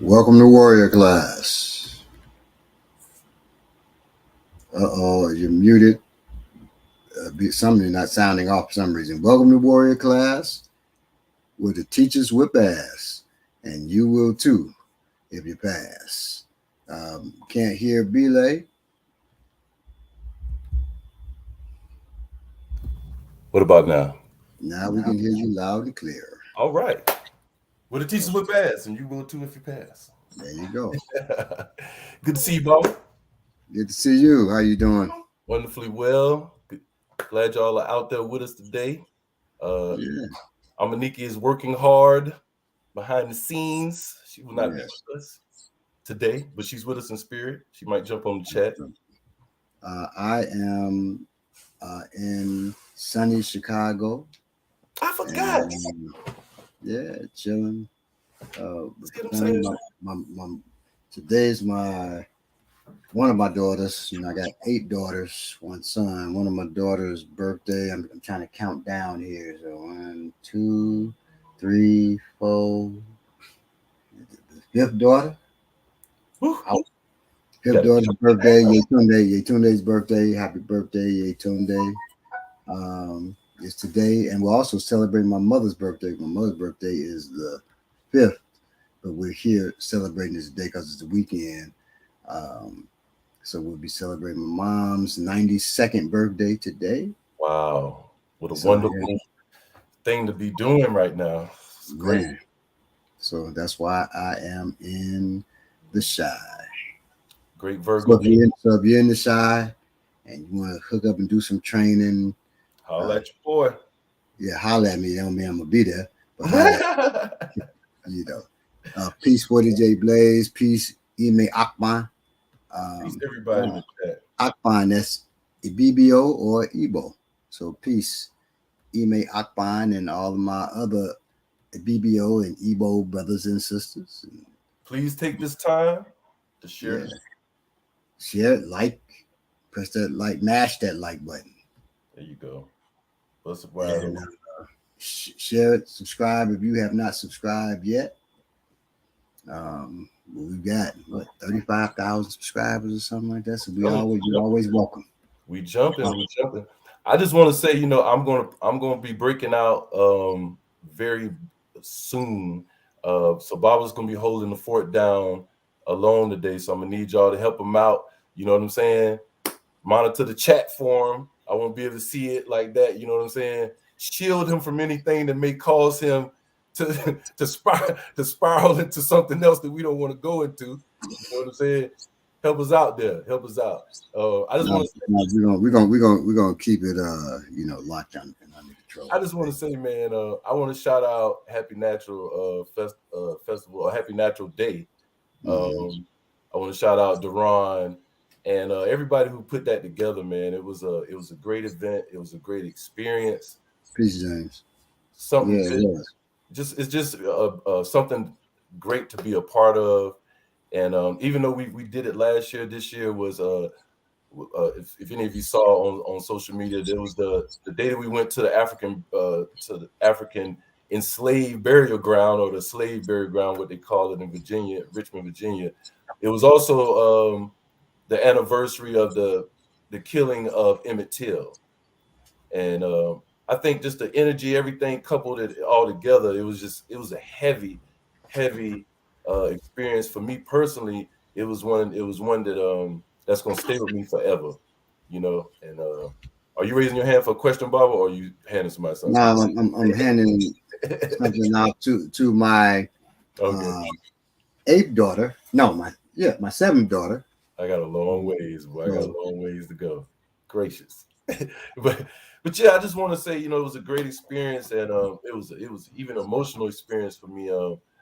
Welcome to Warrior Class. You're muted. Something not sounding off for some reason. Welcome to Warrior Class, where the teachers whip ass, and you will too if you pass. Can't hear Belay. What about now? Now we can hear you loud and clear. All right. Well, the teachers will pass, and you will too if you pass. There you go. Good to see you, Bob. Good to see you. How you doing? Wonderfully well. Glad y'all are out there with us today. Yeah. Amaniki is working hard behind the scenes. She will not be Yes. with us today, but she's with us in spirit. She might jump on the chat. I am in sunny Chicago. I forgot. Yeah, chilling. See what I'm saying? Today's one of my daughters. I got 8 daughters, 1 son. One of my daughter's birthday. I'm trying to count down here. So 1, 2, 3, 4. The 5th daughter. Woo. 5th daughter's birthday. Yetunde's birthday. Happy birthday, Yetunde. It's today, and we're also celebrating my mother's birthday. My mother's birthday is the 5th, but we're here celebrating this day because it's the weekend. So we'll be celebrating my mom's 92nd birthday today. Wow. What a wonderful thing to be doing right now. It's great. Man. So that's why I am in the Shy. Great Virgo. So if you're in the Shy and you want to hook up and do some training, holla at your boy. Yeah, holla at me. That don't mean I'm going to be there. But peace for DJ Blaze. Peace, Ime Akban. Peace everybody in the chat. Akban, that's Ibibio or Igbo. So peace, Ime Akban, and all of my other Ibibio and Igbo brothers and sisters. Please take this time to share. Yeah. Share, press that mash that like button. There you go. And, share it, subscribe if you have not subscribed yet. We've got 35,000 subscribers or something like that. So you're always welcome. We jumping. I just want to say, I'm gonna be breaking out very soon. So Bob's gonna be holding the fort down alone today. So I'm gonna need y'all to help him out. You know what I'm saying? Monitor the chat for him. I won't be able to see it like that. You know what I'm saying? Shield him from anything that may cause him to spiral into something else that we don't want to go into. You know what I'm saying? Help us out there. Help us out. I just want to say we're gonna keep it locked down and under control. I just want to say, man, I want to shout out Happy Natural Festival or Happy Natural Day. I want to shout out Duran and everybody who put that together, man. It was a great event. It was a great experience. Peace, James. It's just something great to be a part of. And even though we did it last year, this year was if any of you saw on social media, there was the day that we went to the African enslaved burial ground, or the slave burial ground, what they call it in Virginia, Richmond, Virginia. It was also the anniversary of the killing of Emmett Till, and I think just the energy, everything coupled it all together. It was a heavy experience for me personally. It was one that that's gonna stay with me forever, And are you raising your hand for a question, Barbara, or are you handing somebody something? No, I'm handing something out to my 8th daughter. No, my 7th daughter. I got a long ways, boy. I got a long ways to go. Gracious. But yeah, I just want to say, it was a great experience, and it was even an emotional experience for me.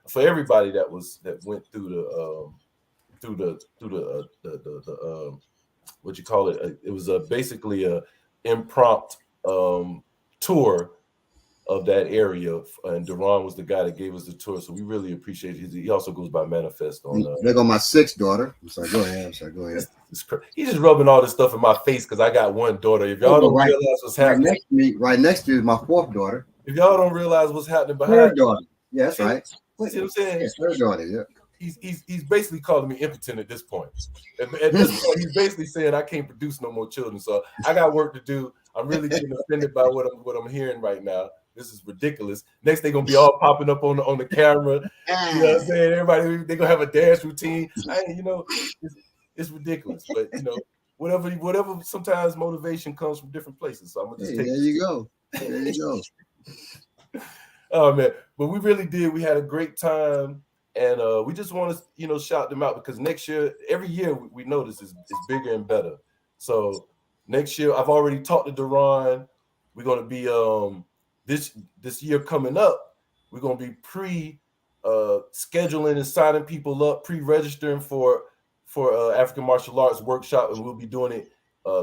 For everybody that went through the what you call it? It was basically a impromptu tour of that area, and Duran was the guy that gave us the tour, so we really appreciate it. He also goes by Manifest on. There go my 6th daughter. I'm sorry, go ahead. He's just rubbing all this stuff in my face because I got one daughter. If y'all don't realize what's happening, right next to me is my 4th daughter. If y'all don't realize what's happening behind, 3rd daughter. Yeah, that's right. See what I'm saying? Yeah, 3rd daughter. Yeah. he's basically calling me impotent at this point. At this point, he's basically saying I can't produce no more children. So I got work to do. I'm really getting offended by what I'm hearing right now. This is ridiculous. Next, they're gonna be all popping up on the camera. You know what I'm saying? Everybody, they're gonna have a dance routine. It's ridiculous. But whatever. Sometimes motivation comes from different places. So I'm gonna just Hey, take there it. you go. There you go. Oh man, but we really did. We had a great time, and we just want to shout them out because next year, every year we notice is bigger and better. So next year, I've already talked to Duran. We're gonna be this year coming up. We're gonna be scheduling and signing people up, pre-registering for African martial arts workshop, and we'll be doing it.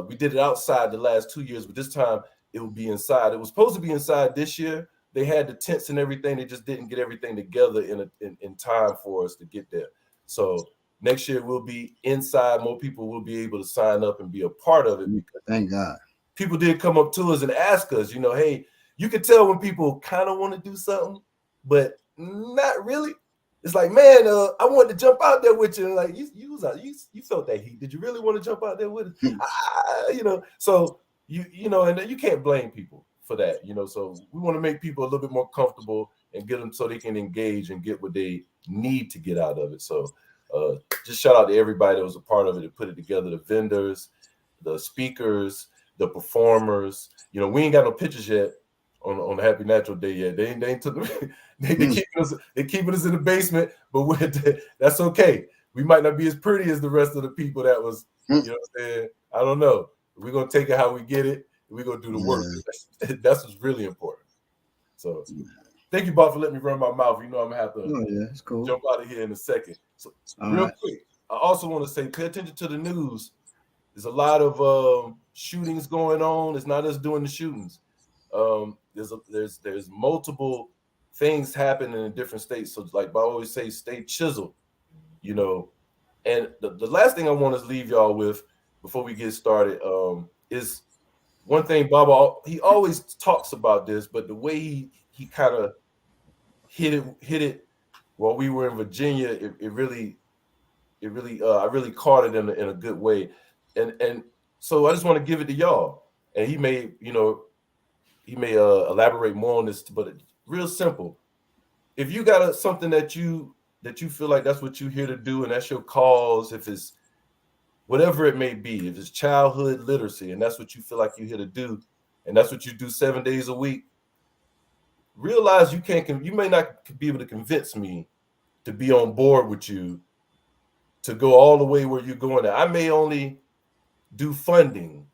We did it outside the last 2 years, but this time it will be inside. It was supposed to be inside this year. They had the tents and everything. They just didn't get everything together in time for us to get there. So next year we'll be inside. More people will be able to sign up and be a part of it because Thank God. people did come up to us and ask us, hey, you can tell when people kind of want to do something, but not really. It's like, man, I wanted to jump out there with you. Like you felt that heat. Did you really want to jump out there with us? So and you can't blame people for that. So we want to make people a little bit more comfortable and get them so they can engage and get what they need to get out of it. So just shout out to everybody that was a part of it and put it together. The vendors, the speakers, the performers. We ain't got no pictures yet on the Happy Natural Day yet. They ain't took them. They keeping us in the basement, but that's okay. We might not be as pretty as the rest of the people that was. What I'm saying? I don't know. We're gonna take it how we get it. We're gonna do the work. That's what's really important. So thank you, Bob, for letting me run my mouth. I'm gonna have to It's cool. jump out of here in a second. So real quick, I also want to say pay attention to the news. There's a lot of shootings going on. It's not us doing the shootings. There's multiple things happening in different states. So like I always say, stay chiseled, And the last thing I want to leave y'all with before we get started is one thing. Bob, he always talks about this, but the way he kind of hit it while we were in Virginia, it really I really caught it in a good way, and so I just want to give it to y'all. And he may elaborate more on this, but it's real simple. If you got something that you feel like that's what you're here to do, and that's your cause, if it's whatever it may be, if it's childhood literacy, and that's what you feel like you're here to do, and that's what you do 7 days a week, realize you may not be able to convince me to be on board with you to go all the way where you're going. I may only do funding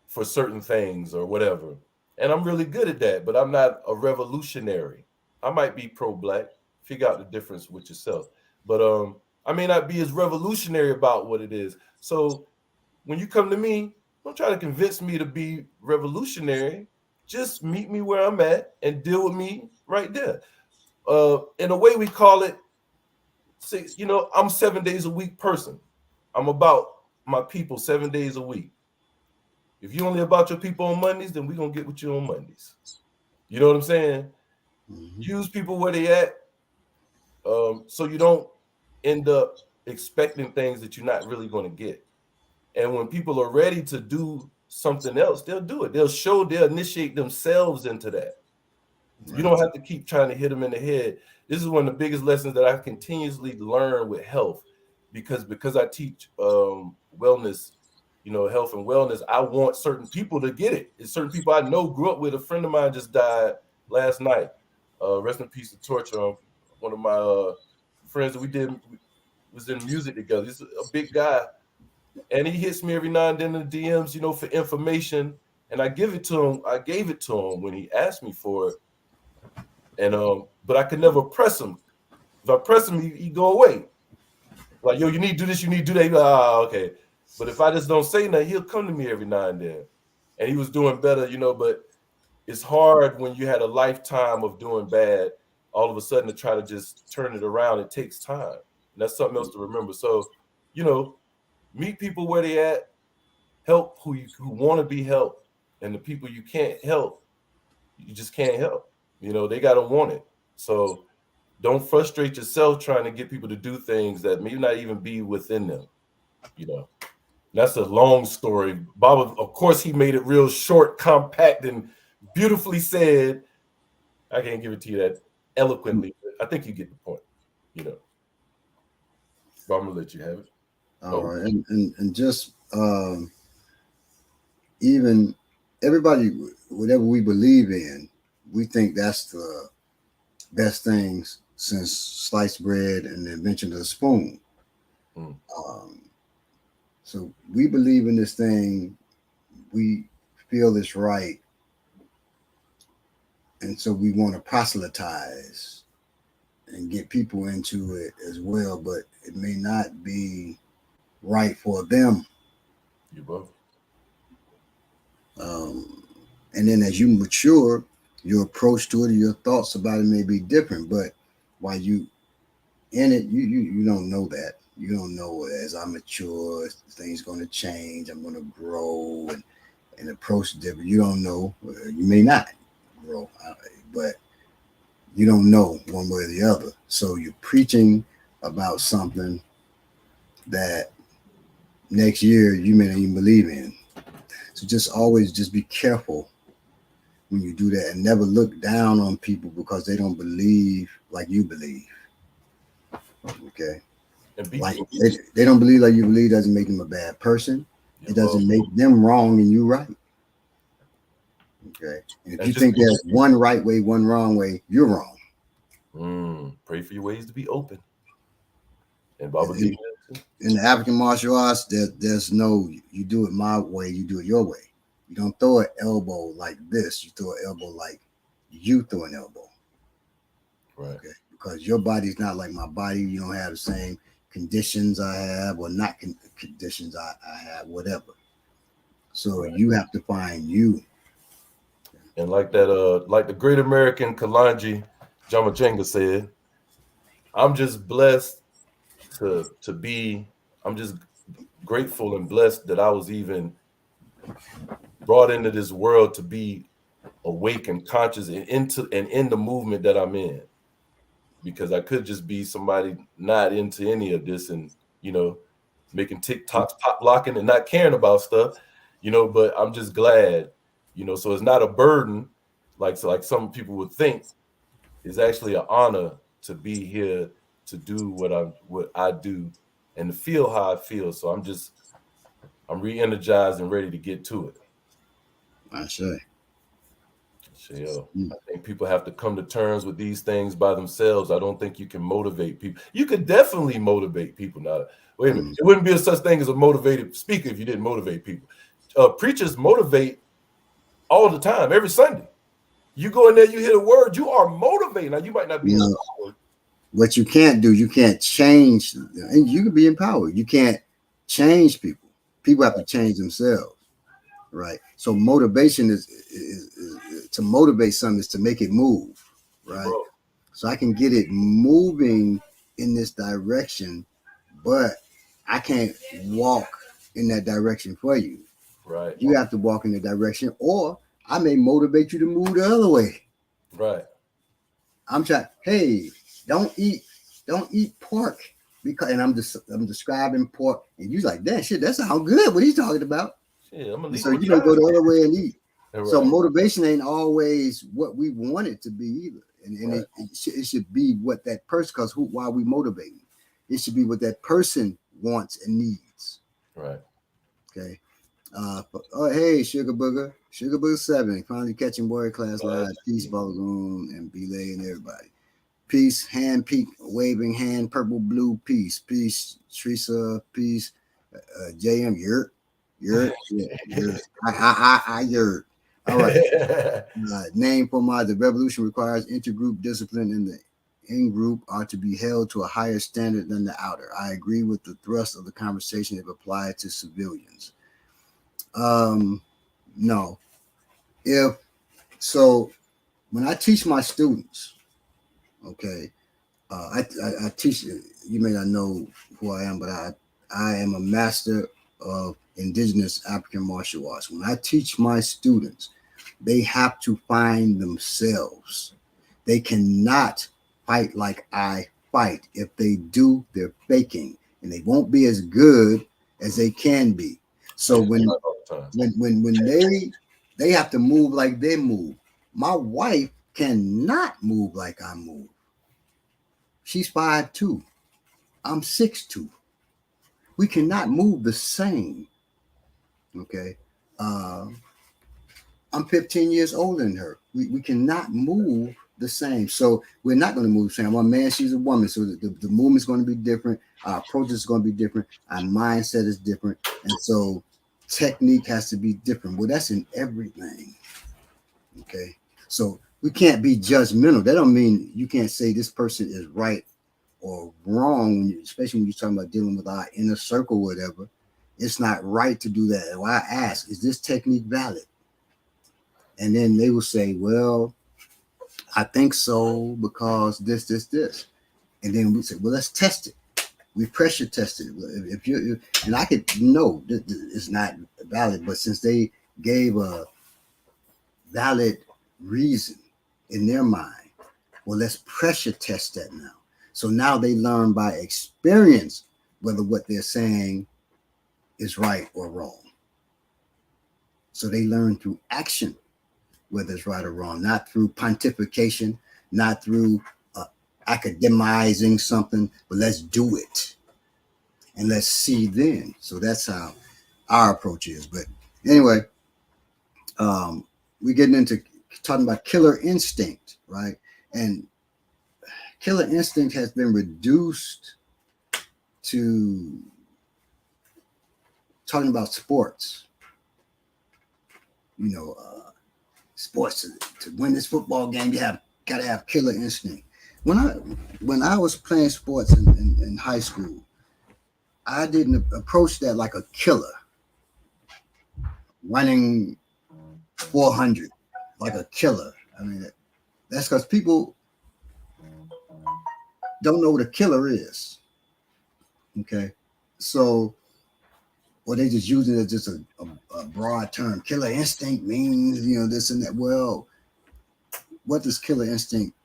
for certain things or whatever, and I'm really good at that, but I'm not a revolutionary. I might be pro-black. Figure out the difference with yourself, but I may not be as revolutionary about what it is. So when you come to me, don't try to convince me to be revolutionary. Just meet me where I'm at and deal with me right there. In a way, we call it, I'm 7 days a week person. I'm about my people 7 days a week. If you only about your people on Mondays, then we're going to get with you on Mondays. You know what I'm saying? Use people where they at, so you don't end up expecting things that you're not really going to get. And when people are ready to do something else, they'll do it. They'll initiate themselves into that. Right. You don't have to keep trying to hit them in the head. This is one of the biggest lessons that I continuously learn with health, because I teach wellness, health and wellness. I want certain people to get it. It's certain people I know, grew up with. A friend of mine just died last night. Rest in peace to Torture. One of my friends that we was in music together. He's a big guy. And he hits me every now and then in the DMs, for information. And I give it to him. I gave it to him when he asked me for it. And but I could never press him. If I press him, he go away. Like, yo, you need to do this, you need to do that. Okay. But if I just don't say nothing, he'll come to me every now and then. And he was doing better, but it's hard when you had a lifetime of doing bad, all of a sudden to try to just turn it around. It takes time. And that's something else to remember. So, meet people where they at, help who want to be helped, and the people you can't help, you just can't help. They got to want it. So don't frustrate yourself trying to get people to do things that may not even be within them. You know, that's a long story. Baba, of course, he made it real short, compact, and beautifully said. I can't give it to you that eloquently, but I think you get the point. You know, but I'm gonna let you have it. All Oh, right, and just even everybody, whatever we believe in, we think that's the best things since sliced bread and the invention of the spoon. mm, Um, so we believe in this thing. We feel it's right, and so we want to proselytize and get people into it as well. But it may not be right for them. you both. Um, and then as you mature, your approach to it or your thoughts about it may be different. But while you in it, you don't know that. You don't know as I mature, things going to change. I'm going to grow and approach different. You don't know. You may not grow, but you don't know one way or the other. So you're preaching about something that next year you may not even believe in. So just always just be careful when you do that and never look down on people because they don't believe like you believe. Okay. And be Like they don't believe like you believe doesn't make them a bad person. you It both. doesn't make them wrong and you right. Okay. And if And you just think there's one right way, one wrong way, you're wrong. pray for your ways to be open. And Baba In, gave in, you that too. in the African martial arts, there's no you do it my way, you do it your way. You don't throw an elbow like this. You throw an elbow like you throw an elbow. Right. Okay. Because your body's not like my body. You don't have the same conditions I have or not conditions I have, whatever. So Right. you have to find you. And like that, like the great American Kalanji Jamachenga said, I'm just blessed to be. I'm just grateful and blessed that I was even brought into this world to be awake and conscious and into and in the movement that I'm in. Because I could just be somebody not into any of this and you know making TikToks, pop locking, and not caring about stuff, you know. But I'm just glad, you know. So it's not a burden, like some people would think. It's actually an honor to be here to do what I do and to feel how I feel. So I'm re-energized and ready to get to it. I say. So Mm. I think people have to come to terms with these things by themselves. I don't think you can motivate people. You could definitely motivate people. Now, wait a minute. Mm. It wouldn't be a such thing as a motivated speaker if you didn't motivate people. Preachers motivate all the time, every Sunday. You go in there, you hear the word, you are motivated. Now, you might not be You know, empowered. what you can't do, you can't change, and you can be empowered. You can't change people. People have to change themselves, right? So motivation is to motivate something is to make it move, You right? bro. So I can get it moving in this direction, but I can't walk in that direction for you. Right, You have to walk in the direction, or I may motivate you to move the other way. right, I'm trying. Hey, don't eat, don't eat pork because, and I'm describing pork, and you're like, that shit, that sounds good. What he's talking about? shit, I'm gonna And leave so them you may go aside. the other way and eat. So Right, motivation ain't always what we want it to be either, and right, it should be what that person. Because why are we motivating? It should be what that person wants and needs. right. Okay. Oh, hey, Sugar Booger 7, finally catching Warrior Class Live. Peace, Balloon, and Belay, and everybody. Peace, hand peak, waving hand, purple, blue, peace. Peace, Teresa, peace. JM, yurt. Yurt. All right. Name for my, the revolution requires intergroup discipline in the in group are to be held to a higher standard than the outer. I agree with the thrust of the conversation if applied to civilians. Um, no. If so, when I teach my students, okay, I teach. You may not know who I am, but I am a master of indigenous African martial arts. When I teach my students, they have to find themselves. They cannot fight like I fight. If they do, they're faking, and they won't be as good as they can be. So when they have to move like they move. My wife cannot move like I move. She's 5'2". I'm 6'2". We cannot move the same. Okay. Uh, I'm 15 years older than her. We cannot move the same. So we're not going to move the same. I'm a man, she's a woman. So the movement's going to be different. Our approach is going to be different. Our mindset is different. And so technique has to be different. Well, that's in everything. Okay. So we can't be judgmental. That don't mean you can't say this person is right or wrong, especially when you're talking about dealing with our inner circle, whatever. It's not right to do that. Well, I ask, is this technique valid? And then they will say, well, I think so because this. And then we say, well, let's test it. We pressure tested it. If you and I could know it's not valid, but since they gave a valid reason in their mind, well, let's pressure test that now. So now they learn by experience whether what they're saying is right or wrong. So they learn through action whether it's right or wrong, not through pontification, not through academizing something, but let's do it and let's see then. So that's how our approach is. But anyway, we're getting into talking about killer instinct, right? And killer instinct has been reduced to talking about sports. You know, sports to win this football game, you have got to have killer instinct. When I was playing sports in high school, I didn't approach that like a killer, running 400 like a killer. I mean, that's because people don't know what a killer is. Okay, so or they just use it as just a broad term. Killer instinct means this and that. Well, what does killer instinct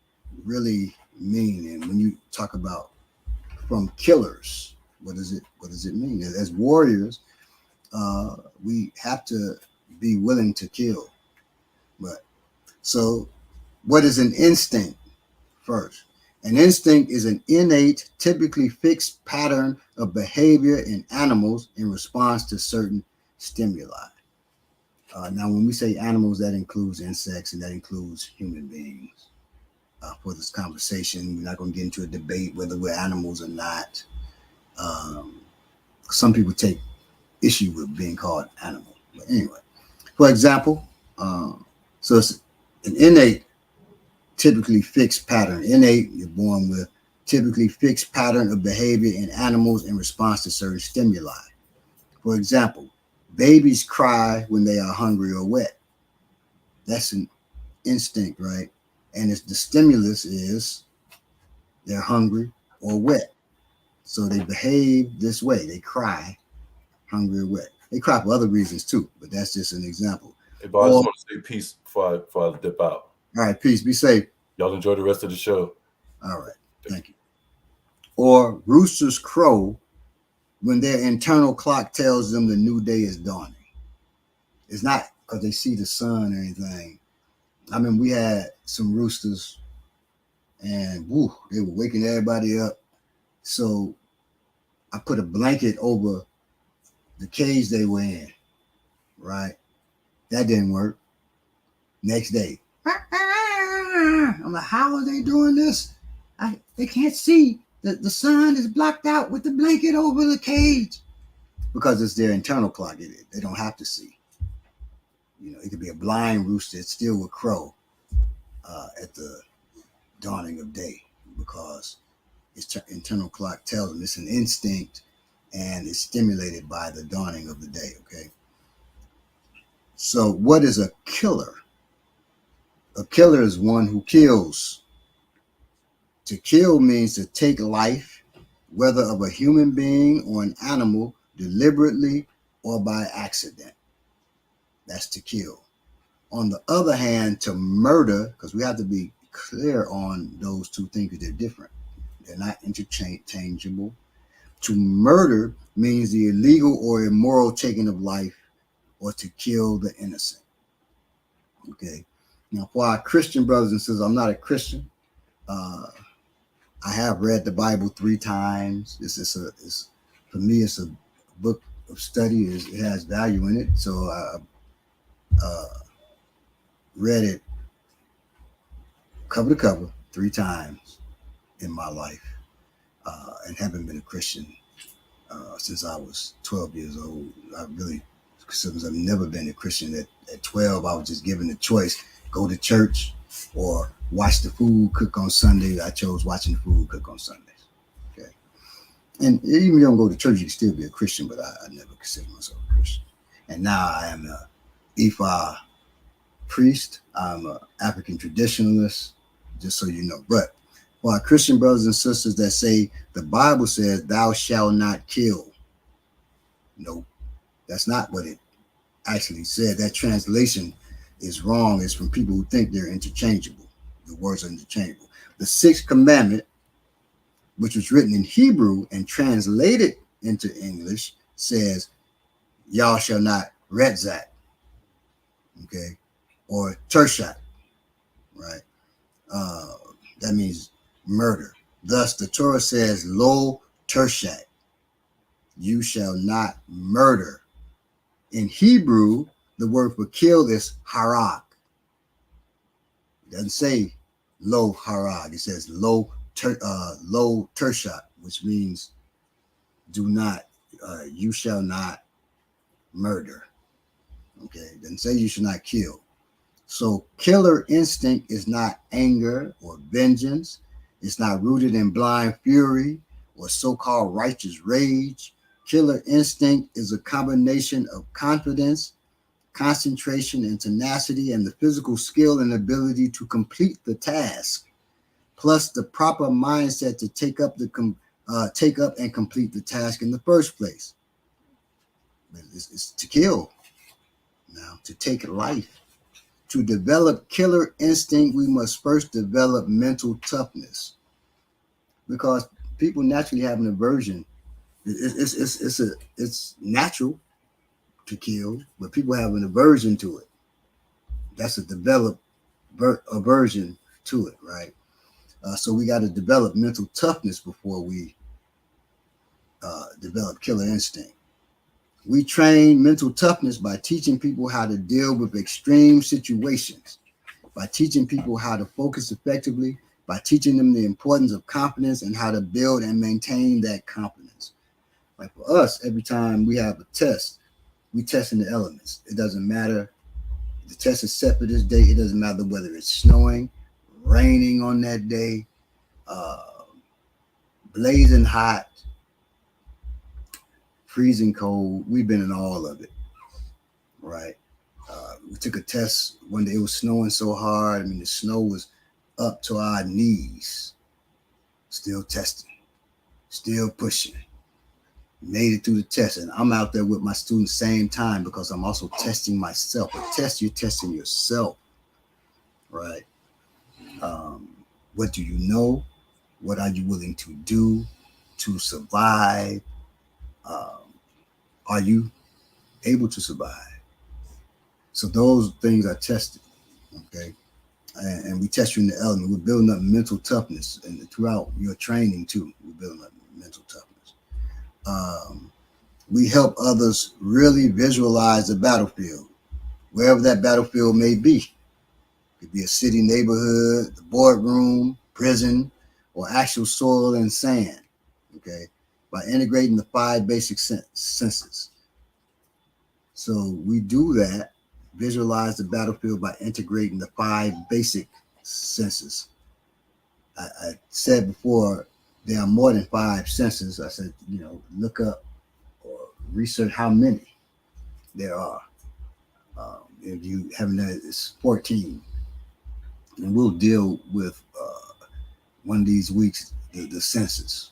really mean? And when you talk about from killers, what does it mean? As warriors, we have to be willing to kill. But so, what is an instinct first? An instinct is an innate, typically fixed pattern of behavior in animals in response to certain stimuli. Now, when we say animals, that includes insects and that includes human beings. For this conversation, we're not going to get into a debate whether we're animals or not. Some people take issue with being called animal. But anyway, for example, so it's an innate, typically fixed pattern. Innate, you're born with typically fixed pattern of behavior in animals in response to certain stimuli. For example, babies cry when they are hungry or wet. That's an instinct, right? And the stimulus is they're hungry or wet. So they behave this way. They cry hungry or wet. They cry for other reasons too, but that's just an example. Hey, Bob, I just want to say peace before I dip out. All right, peace. Be safe. Y'all enjoy the rest of the show. All right. Thank you. Or roosters crow when their internal clock tells them the new day is dawning. It's not because they see the sun or anything. I mean, we had some roosters and they were waking everybody up. So I put a blanket over the cage they were in, right? That didn't work. Next day, I'm like, how are they doing this? They can't see. The sun is blocked out with the blanket over the cage because it's their internal clock. They don't have to see. It could be a blind rooster. It still would crow at the dawning of day because its internal clock tells them it's an instinct and it's stimulated by the dawning of the day. Okay. So what is a killer? A killer is one who kills. To kill means to take life, whether of a human being or an animal, deliberately or by accident. That's to kill. On the other hand, to murder, because we have to be clear on those two things because they're different. They're not interchangeable. To murder means the illegal or immoral taking of life or to kill the innocent. Okay. Now, for our Christian brothers and sisters, I'm not a Christian. Uh, I have read the Bible 3 times. It's for me, it's a book of study. It has value in it. So I uh, read it cover to cover 3 times in my life, and haven't been a Christian since I was 12 years old. I really, since I've never been a Christian. At 12, I was just given the choice: go to church or watch the food cook on Sunday. I chose watching the food cook on Sundays. Okay, and even if you don't go to church, you can still be a Christian. But I never considered myself a Christian. And now I am a Ifa priest. I'm an African traditionalist, just so you know. But for our Christian brothers and sisters that say the Bible says, "Thou shalt not kill," no, that's not what it actually said. That translation is wrong. It's from people who think they're interchangeable. The words are interchangeable. The sixth commandment, which was written in Hebrew and translated into English, says, "Y'all shall not retzat," okay, or tershat, right? Uh, that means murder. Thus, the Torah says, "Lo tershat," you shall not murder. In Hebrew, the word for kill is harag. It doesn't say lo harag. It says lo tershat, which means do not, you shall not murder. Okay, it doesn't say you should not kill. So killer instinct is not anger or vengeance. It's not rooted in blind fury or so-called righteous rage. Killer instinct is a combination of confidence, concentration, and tenacity, and the physical skill and ability to complete the task, plus the proper mindset to take up and complete the task in the first place. It's to kill now, to take life. To develop killer instinct, we must first develop mental toughness because people naturally have an aversion. It's natural to kill, but people have an aversion to it. That's a developed aversion to it, right? So we got to develop mental toughness before we develop killer instinct. We train mental toughness by teaching people how to deal with extreme situations, by teaching people how to focus effectively, by teaching them the importance of confidence and how to build and maintain that confidence. Like for us, every time we have a test, we test in the elements. It doesn't matter. The test is set for this day. It doesn't matter whether it's snowing, raining on that day, uh, blazing hot, freezing cold. We've been in all of it, right? We took a test one day. It was snowing so hard. I mean, the snow was up to our knees. Still testing, still pushing. Made it through the test, and I'm out there with my students same time because I'm also testing myself. A test, you're testing yourself, right? Um, what do you know? What are you willing to do to survive? Um, are you able to survive? So those things are tested, okay? And we test you in the element. We're building up mental toughness, and throughout your training too, we're building up mental toughness. We help others really visualize the battlefield, wherever that battlefield may be. It could be a city neighborhood, the boardroom, prison, or actual soil and sand, okay, by integrating the 5 basic senses. So we do that, visualize the battlefield by integrating the 5 basic senses. I said before, there are more than 5 senses. I said, look up or research how many there are. If you haven't done it, it's 14. And we'll deal with one of these weeks the senses,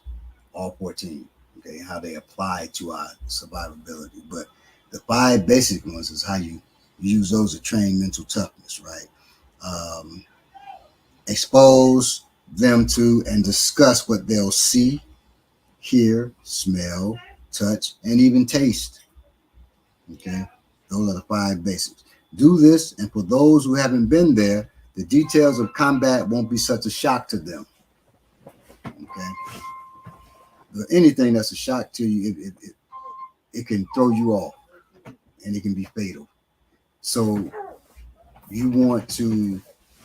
all 14, okay, how they apply to our survivability. But the 5 basic ones is how you use those to train mental toughness, right? expose them to and discuss what they'll see, hear, smell, touch, and even taste. Okay, those are the 5 basics. Do this, and for those who haven't been there, the details of combat won't be such a shock to them. Okay, but anything that's a shock to you, it can throw you off, and it can be fatal. So you want to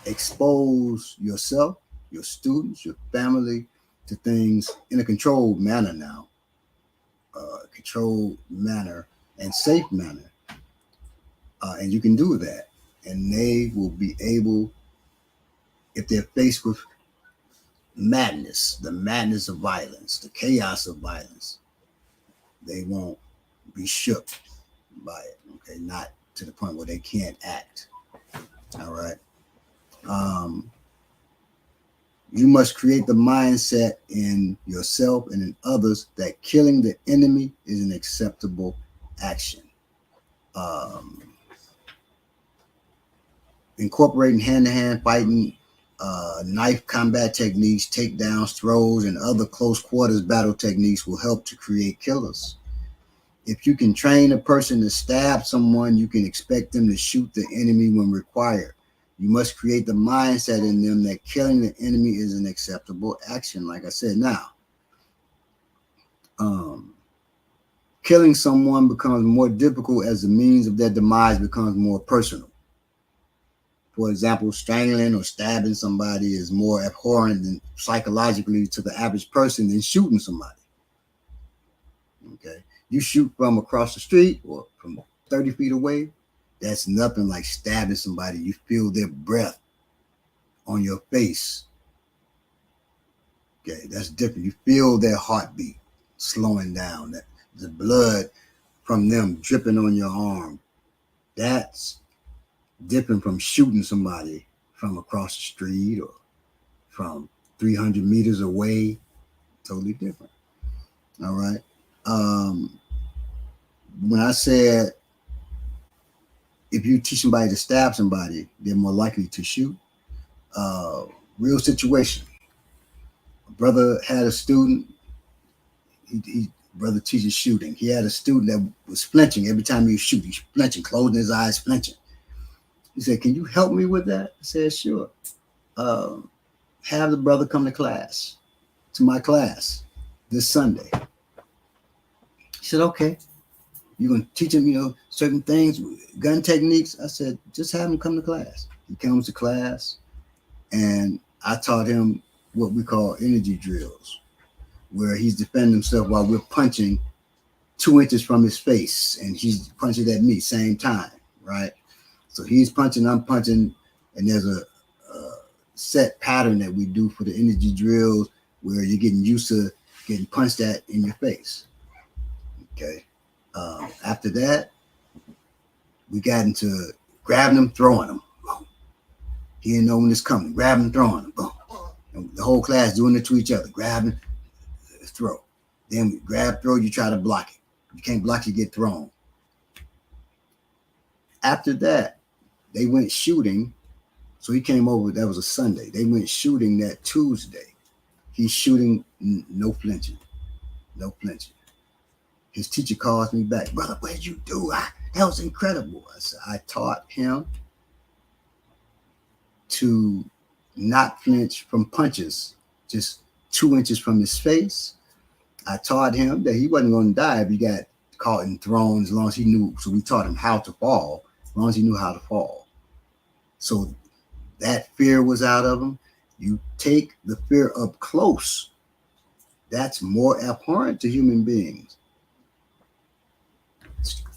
expose yourself, your students, your family to things in a controlled manner now, controlled manner and safe manner. And you can do that. And they will be able, if they're faced with madness, the madness of violence, the chaos of violence, they won't be shook by it. Okay, not to the point where they can't act. All right. Um, you must create the mindset in yourself and in others that killing the enemy is an acceptable action. Um, Incorporating hand-to-hand fighting, knife combat techniques, takedowns, throws, and other close quarters battle techniques will help to create killers. If you can train a person to stab someone, you can expect them to shoot the enemy when required. You must create the mindset in them that killing the enemy is an acceptable action. Like I said, now, killing someone becomes more difficult as the means of their demise becomes more personal. For example, strangling or stabbing somebody is more abhorrent than psychologically to the average person than shooting somebody. Okay, you shoot from across the street or from 30 feet away, that's nothing like stabbing somebody. You feel their breath on your face. Okay, that's different. You feel their heartbeat slowing down, that the blood from them dripping on your arm. That's different from shooting somebody from across the street or from 300 meters away. Totally different. All right. When I said if you teach somebody to stab somebody, they're more likely to shoot. Real situation. A brother had a student. Brother teaches shooting. He had a student that was flinching every time he was shooting. He's flinching, closing his eyes, flinching. He said, "Can you help me with that?" I said, "Sure. Have the brother come to my class this Sunday." He said, "Okay. You're going to teach him, certain things, gun techniques." I said, "Just have him come to class." He comes to class, and I taught him what we call energy drills, where he's defending himself while we're punching 2 inches from his face, and he's punching at me same time, right? So he's punching, I'm punching, and there's a set pattern that we do for the energy drills where you're getting used to getting punched at in your face. Okay. After that, we got into grabbing them, throwing them. He didn't know when it's coming. Grabbing, throwing them. Boom. And the whole class doing it to each other. Grabbing, throw. Then we grab, throw, you try to block it. You can't block, you get thrown. After that, they went shooting. So he came over, that was a Sunday. They went shooting that Tuesday. He's shooting, no flinching. No flinching. His teacher calls me back, "Brother, what did you do? That was incredible." I said, "I taught him to not flinch from punches, just 2 inches from his face. I taught him that he wasn't going to die if he got caught and thrown, as long as he knew." So we taught him how to fall, as long as he knew how to fall. So that fear was out of him. You take the fear up close. That's more abhorrent to human beings.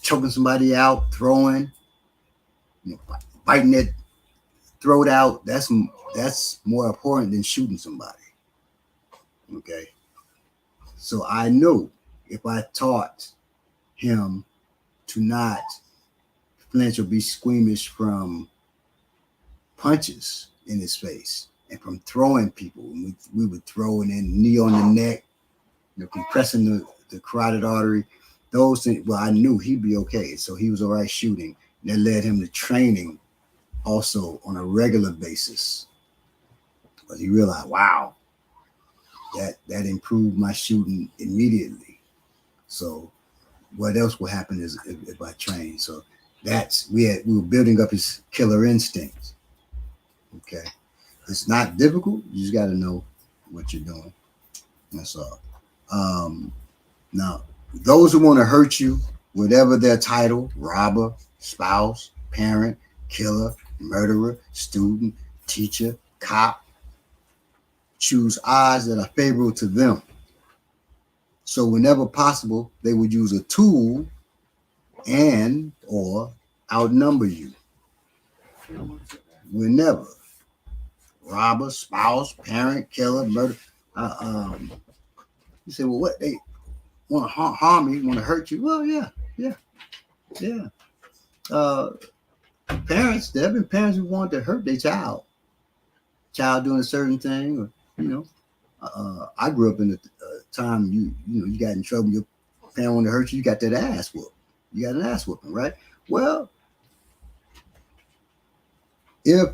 Choking somebody out, throwing, biting their throat out. That's more abhorrent than shooting somebody. Okay. So I knew if I taught him to not flinch or be squeamish from punches in his face and from throwing people, we would throw and then knee on the neck, compressing the carotid artery, those things. Well, I knew he'd be okay. So he was all right shooting. That led him to training also on a regular basis. But he realized, wow, that improved my shooting immediately. So what else will happen is if I train. So that's we were building up his killer instincts. Okay, it's not difficult. You just got to know what you're doing. That's all. Um, Now, those who want to hurt you, whatever their title, robber, spouse, parent, killer, murderer, student, teacher, cop, choose odds that are favorable to them. So whenever possible, they would use a tool and or outnumber you. Whenever robber, spouse, parent, killer, murder. Uh, um, you say, well, what they want to harm you, want to hurt you? Well, yeah, yeah, yeah. Uh, Parents, there have been parents who want to hurt their child doing a certain thing, or you know. I grew up in the time you got in trouble, your parent wanted to hurt you, you got that ass whoop. You got an ass whooping, right? Well, if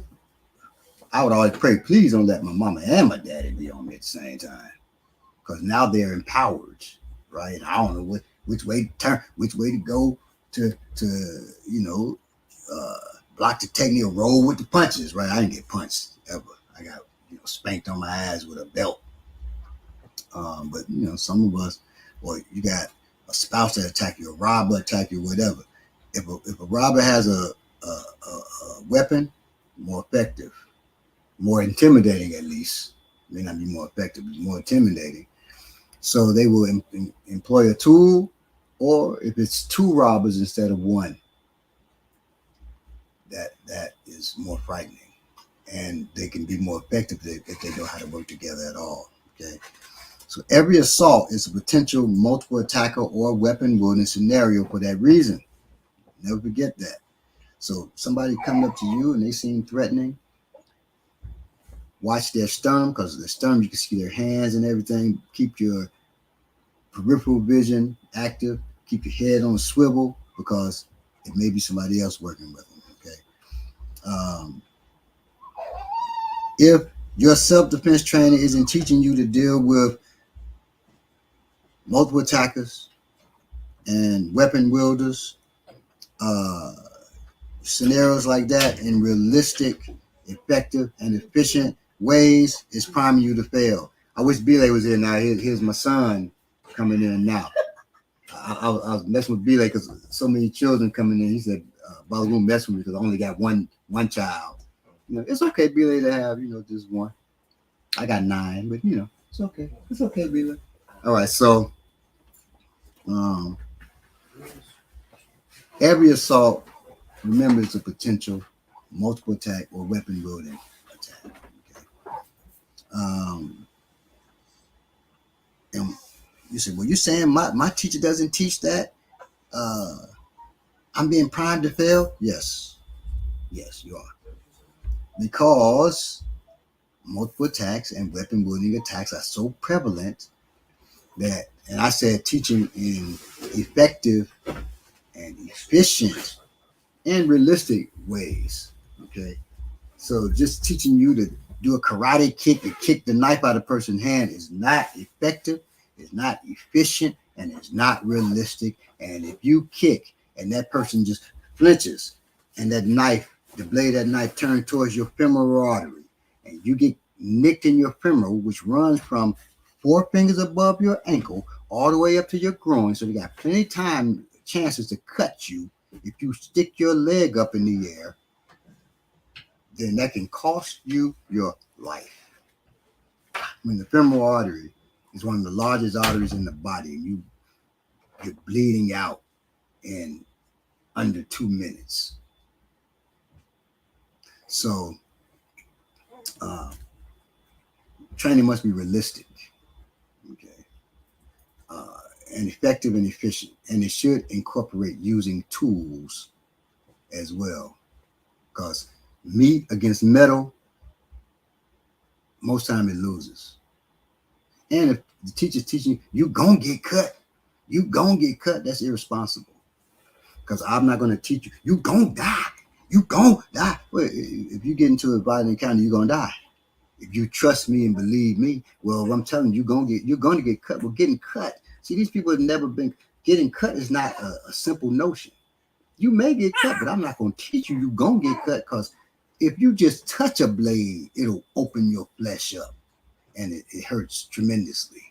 I would always pray, please don't let my mama and my daddy be on me at the same time, because now they're empowered, right? And I don't know which way to turn, which way to go to you know uh, block the technique or roll with the punches, right? I didn't get punched ever. I got spanked on my ass with a belt. But some of us, or you got a spouse that attack you, a robber attack you, whatever. If a robber has a weapon, more effective, more intimidating at least. May not be more effective, but more intimidating. So they will employ a tool, or if it's two robbers instead of one, that is more frightening, and they can be more effective if they know how to work together at all. Okay, so every assault is a potential multiple attacker or weapon wielding scenario for that reason. Never forget that. So somebody coming up to you and they seem threatening, watch their sternum, because of the sternum you can see their hands and everything. Keep your peripheral vision active. Keep your head on a swivel, because it may be somebody else working with them. Okay. If your self-defense training isn't teaching you to deal with multiple attackers and weapon wielders, uh, scenarios like that in realistic, effective, and efficient ways, is priming you to fail. I wish Belay was here now. Here's my son coming in now. I was messing with Belay because so many children coming in. He said, "Bob's gonna mess with me because I only got one child." It's okay, Belay, to have just one. I got 9, but it's okay. It's okay, Belay. All right, so um, every assault, remember, it's a potential multiple attack or weapon wielding attack. Okay? Um, and you say, well, you're saying my teacher doesn't teach that? Uh, I'm being primed to fail? Yes. Yes, you are. Because multiple attacks and weapon wielding attacks are so prevalent that, and I said teaching in effective and efficient and realistic ways. Okay. So just teaching you to do a karate kick to kick the knife out of a person's hand is not effective, it's not efficient, and it's not realistic. And if you kick and that person just flinches and that knife, the blade of that knife turns towards your femoral artery, and you get nicked in your femoral, which runs from 4 fingers above your ankle all the way up to your groin. So you got plenty of time, chances to cut you if you stick your leg up in the air, then that can cost you your life. When the femoral artery is one of the largest arteries in the body, and you're bleeding out in under 2 minutes. So uh, training must be realistic, okay, uh, and effective and efficient, and it should incorporate using tools as well, because meat against metal, most time it loses. And if the teacher's teaching you gonna get cut, that's irresponsible. Because I'm not gonna teach you, you gonna die. You gonna die. Well, if you get into a violent encounter, you're gonna die. If you trust me and believe me, well, I'm telling you, you're gonna get cut. Well, getting cut. See, these people have never been getting cut is not a simple notion. You may get cut, but I'm not gonna teach you. You're gonna get cut because if you just touch a blade, it'll open your flesh up and it hurts tremendously.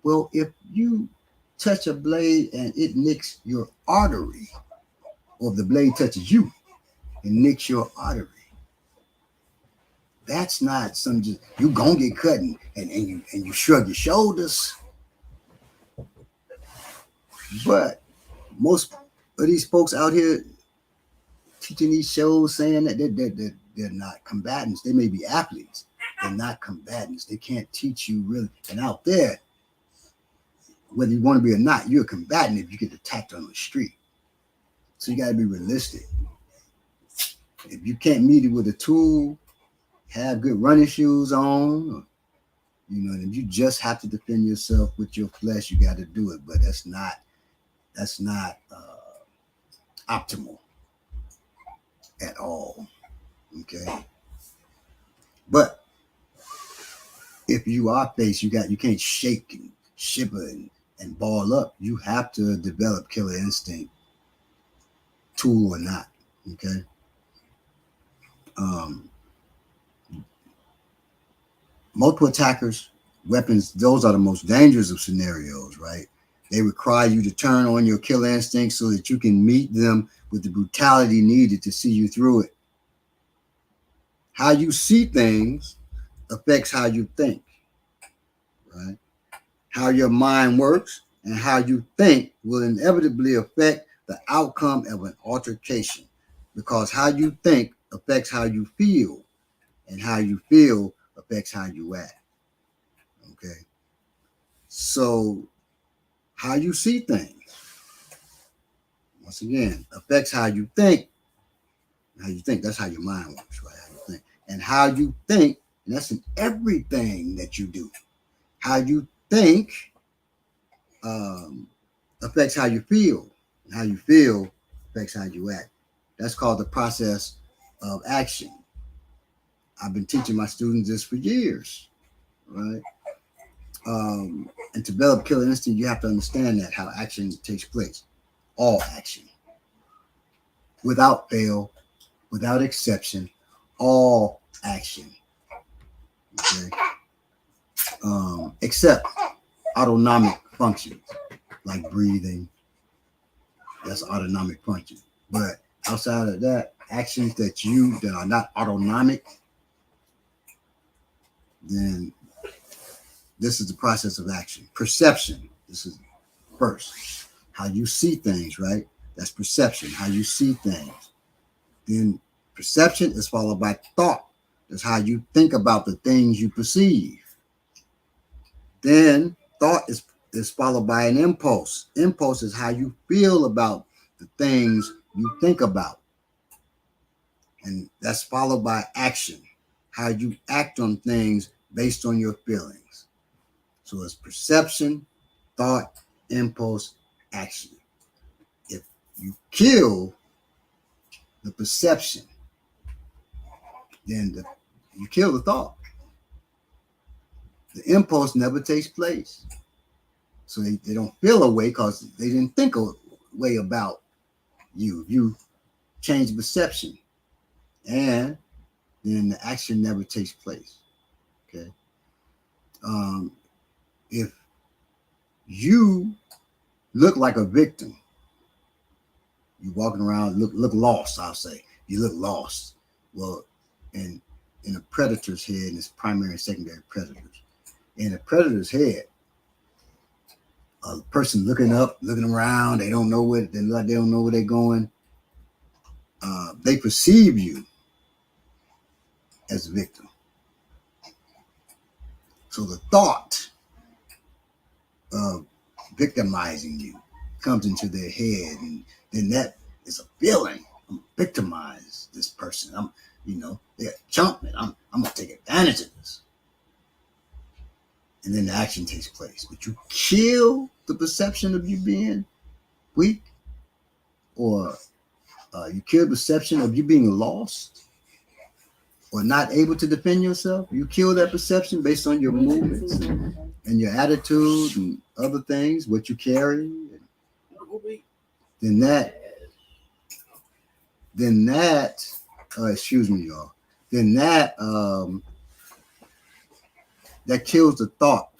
Well, if you touch a blade and it nicks your artery, or the blade touches you and nicks your artery, that's not some just you gonna get cut and you shrug your shoulders. But most of these folks out here teaching these shows saying that they're not combatants. They may be athletes. They're not combatants. They can't teach you really. And out there, whether you want to be or not, you're a combatant if you get attacked on the street. So you got to be realistic. If you can't meet it with a tool, have good running shoes on, or, and if you just have to defend yourself with your flesh, you got to do it. But that's not optimal at all. Okay. But if you are faced, you can't shake and shiver and ball up. You have to develop killer instinct, tool or not. Okay. Multiple attackers, weapons, those are the most dangerous of scenarios, right? They require you to turn on your killer instinct so that you can meet them with the brutality needed to see you through it. How you see things affects how you think, right? How your mind works and how you think will inevitably affect the outcome of an altercation, because how you think affects how you feel, and how you feel affects how you act. Okay. So how you see things, once again, affects how you think. How you think, that's how your mind works, right? How you think. And how you think, and that's in everything that you do. How you think affects how you feel. And how you feel affects how you act. That's called the process of action. I've been teaching my students this for years, right? And to develop killer instinct, you have to understand that how action takes place. All action. Without fail, without exception, all action. Okay. Except autonomic functions like breathing. That's autonomic function. But outside of that, actions that are not autonomic, then this is the process of action. Perception. This is first. How you see things, right? That's perception. How you see things. Then perception is followed by thought. That's how you think about the things you perceive. Then thought is followed by an impulse. Impulse is how you feel about the things you think about. And that's followed by action. How you act on things based on your feelings. So it's perception, thought, impulse, action. If you kill the perception, then you kill the thought. The impulse never takes place. So they don't feel a way because they didn't think a way about you. You change the perception, and then the action never takes place. Okay. If you look like a victim, you walking around look lost, I'll say. You look lost. Well, in a predator's head, and it's primary and secondary predators. In a predator's head, a person looking up, looking around, they don't know where they're going. They perceive you as a victim. So the thought of victimizing you comes into their head, and then that is a feeling. I'm victimized this person. They're jumping. I'm gonna take advantage of this. And then the action takes place. But you kill the perception of you being weak, or you kill the perception of you being lost, or not able to defend yourself, you kill that perception based on your movements and your attitude and other things, what you carry, then that excuse me, y'all, then that that kills the thought,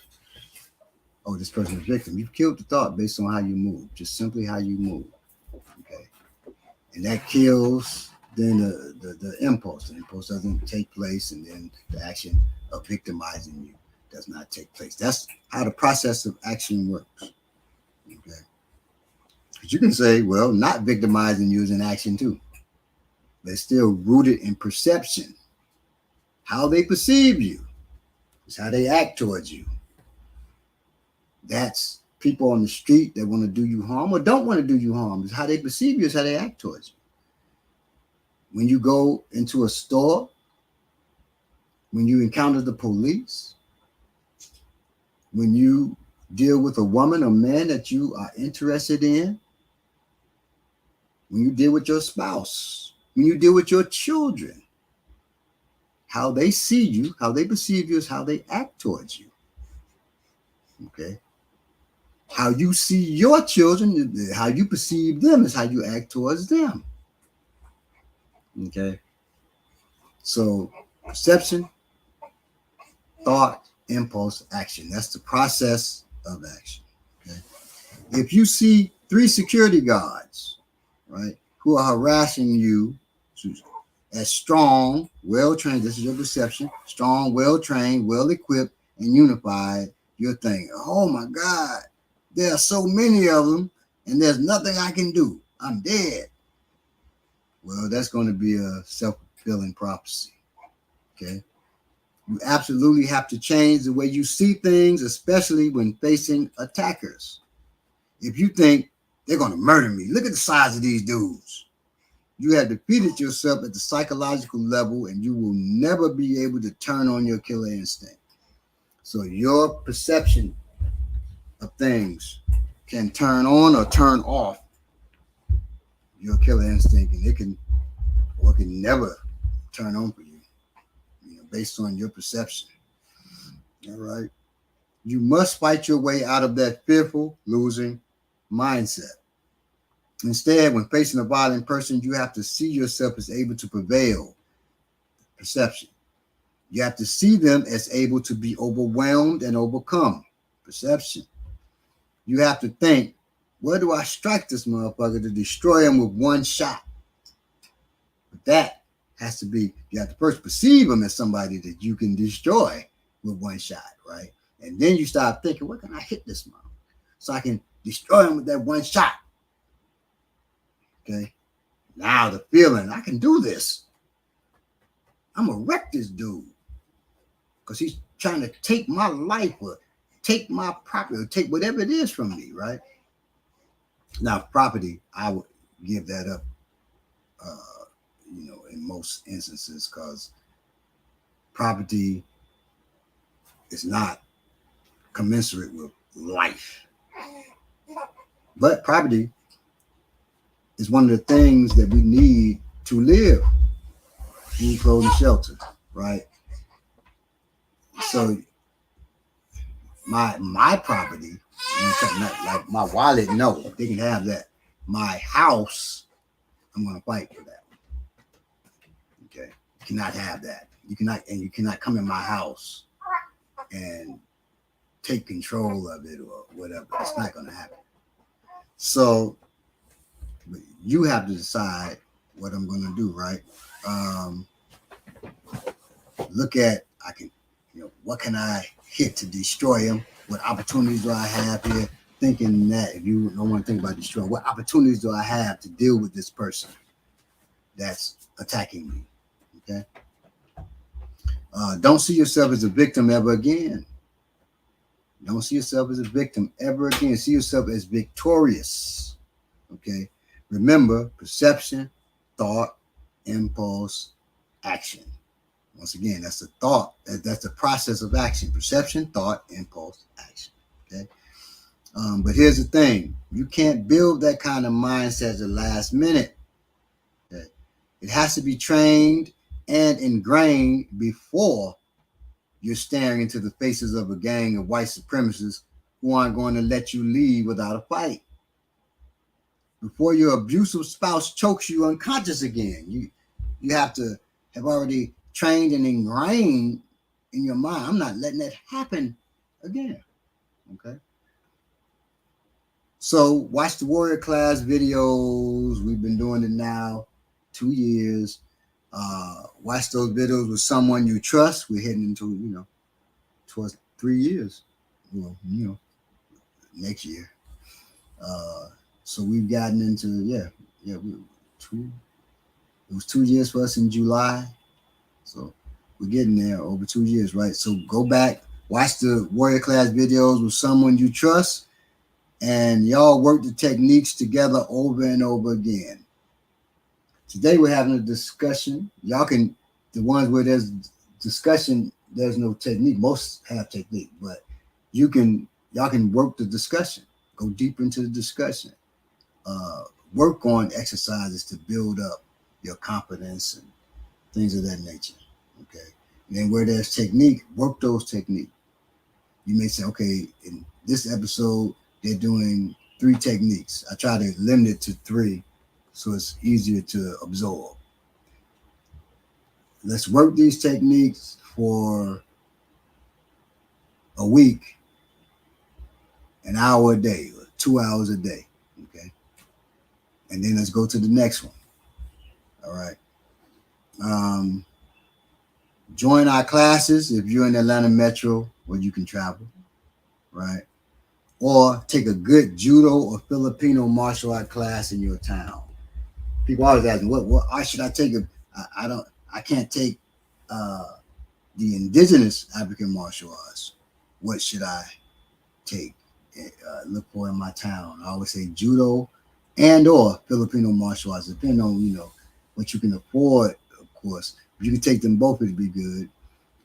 oh, this person is a victim. You've killed the thought based on how you move, just simply how you move. Okay. And that kills then the impulse. The impulse doesn't take place, and then the action of victimizing you does not take place. That's how the process of action works. Okay. But you can say, well, not victimizing you is an action too. But it's still rooted in perception. How they perceive you is how they act towards you. That's people on the street that want to do you harm or don't want to do you harm. It's how they perceive you, is how they act towards you. When you go into a store, when you encounter the police, when you deal with a woman or man that you are interested in, when you deal with your spouse, when you deal with your children, how they see you, how they perceive you is how they act towards you. Okay. How you see your children, how you perceive them is how you act towards them. Okay. So perception, thought, impulse, action. That's the process of action. Okay. If you see 3 security guards, right, who are harassing you as strong, well-trained, this is your perception, strong, well-trained, well-equipped, and unified, you're thinking, oh my God, there are so many of them, and there's nothing I can do. I'm dead. Well, that's going to be a self-fulfilling prophecy. Okay. You absolutely have to change the way you see things, especially when facing attackers. If you think they're going to murder me, look at the size of these dudes. You have defeated yourself at the psychological level, and you will never be able to turn on your killer instinct. So your perception of things can turn on or turn off your killer instinct, and it can never turn on for you, based on your perception. All right. You must fight your way out of that fearful losing mindset. Instead, when facing a violent person, you have to see yourself as able to prevail. Perception. You have to see them as able to be overwhelmed and overcome. Perception. You have to think, where do I strike this motherfucker to destroy him with one shot? But that has to be, you have to first perceive him as somebody that you can destroy with one shot, right? And then you start thinking, where can I hit this motherfucker so I can destroy him with that one shot? Okay. Now the feeling, I can do this. I'm gonna wreck this dude because he's trying to take my life or take my property or take whatever it is from me, right? Now, property, I would give that up, in most instances, because property is not commensurate with life. But property is one of the things that we need to live. Food, clothes, and shelter, right? So my property, like my wallet, no, they can have that. My house, I'm gonna fight for that. Okay, you cannot have that. You cannot come in my house and take control of it or whatever. It's not gonna happen. So you have to decide what I'm gonna do, right? Look at, what can I hit to destroy him? What opportunities do I have here? Thinking that if you don't want to think about destroying, what opportunities do I have to deal with this person that's attacking me? Okay. Don't see yourself as a victim ever again. Don't see yourself as a victim ever again. See yourself as victorious. Okay. Remember, perception, thought, impulse, action. Once again, that's the thought. That's the process of action. Perception, thought, impulse, action. Okay. But here's the thing. You can't build that kind of mindset at the last minute. Okay? It has to be trained and ingrained before you're staring into the faces of a gang of white supremacists who aren't going to let you leave without a fight. Before your abusive spouse chokes you unconscious again, you have to have already trained and ingrained in your mind, I'm not letting that happen again. Okay. So watch the warrior class videos. We've been doing it now 2 years. Watch those videos with someone you trust. We're heading into, towards 3 years. Well, next year. So we've gotten into, two. It was 2 years for us in July. So we're getting there over 2 years, right? So go back, watch the warrior class videos with someone you trust, and y'all work the techniques together over and over again. Today we're having a discussion. Y'all can, the ones where there's discussion, there's no technique. Most have technique, but y'all can work the discussion. Go deeper into the discussion. Work on exercises to build up your confidence and things of that nature. Okay. And then where there's technique, work those techniques. You may say, okay, in this episode, they're doing 3 techniques. I try to limit it to 3 so it's easier to absorb. Let's work these techniques for a week, an hour a day, or 2 hours a day. Okay. And then let's go to the next one. All right. Join our classes if you're in Atlanta Metro where you can travel, right? Or take a good judo or Filipino martial art class in your town. People always ask me, what art should I take? I can't take the indigenous African martial arts. What should I take? Look for in my town. I always say judo and or Filipino martial arts, depending on, what you can afford, of course. If you can take them both, it'd be good.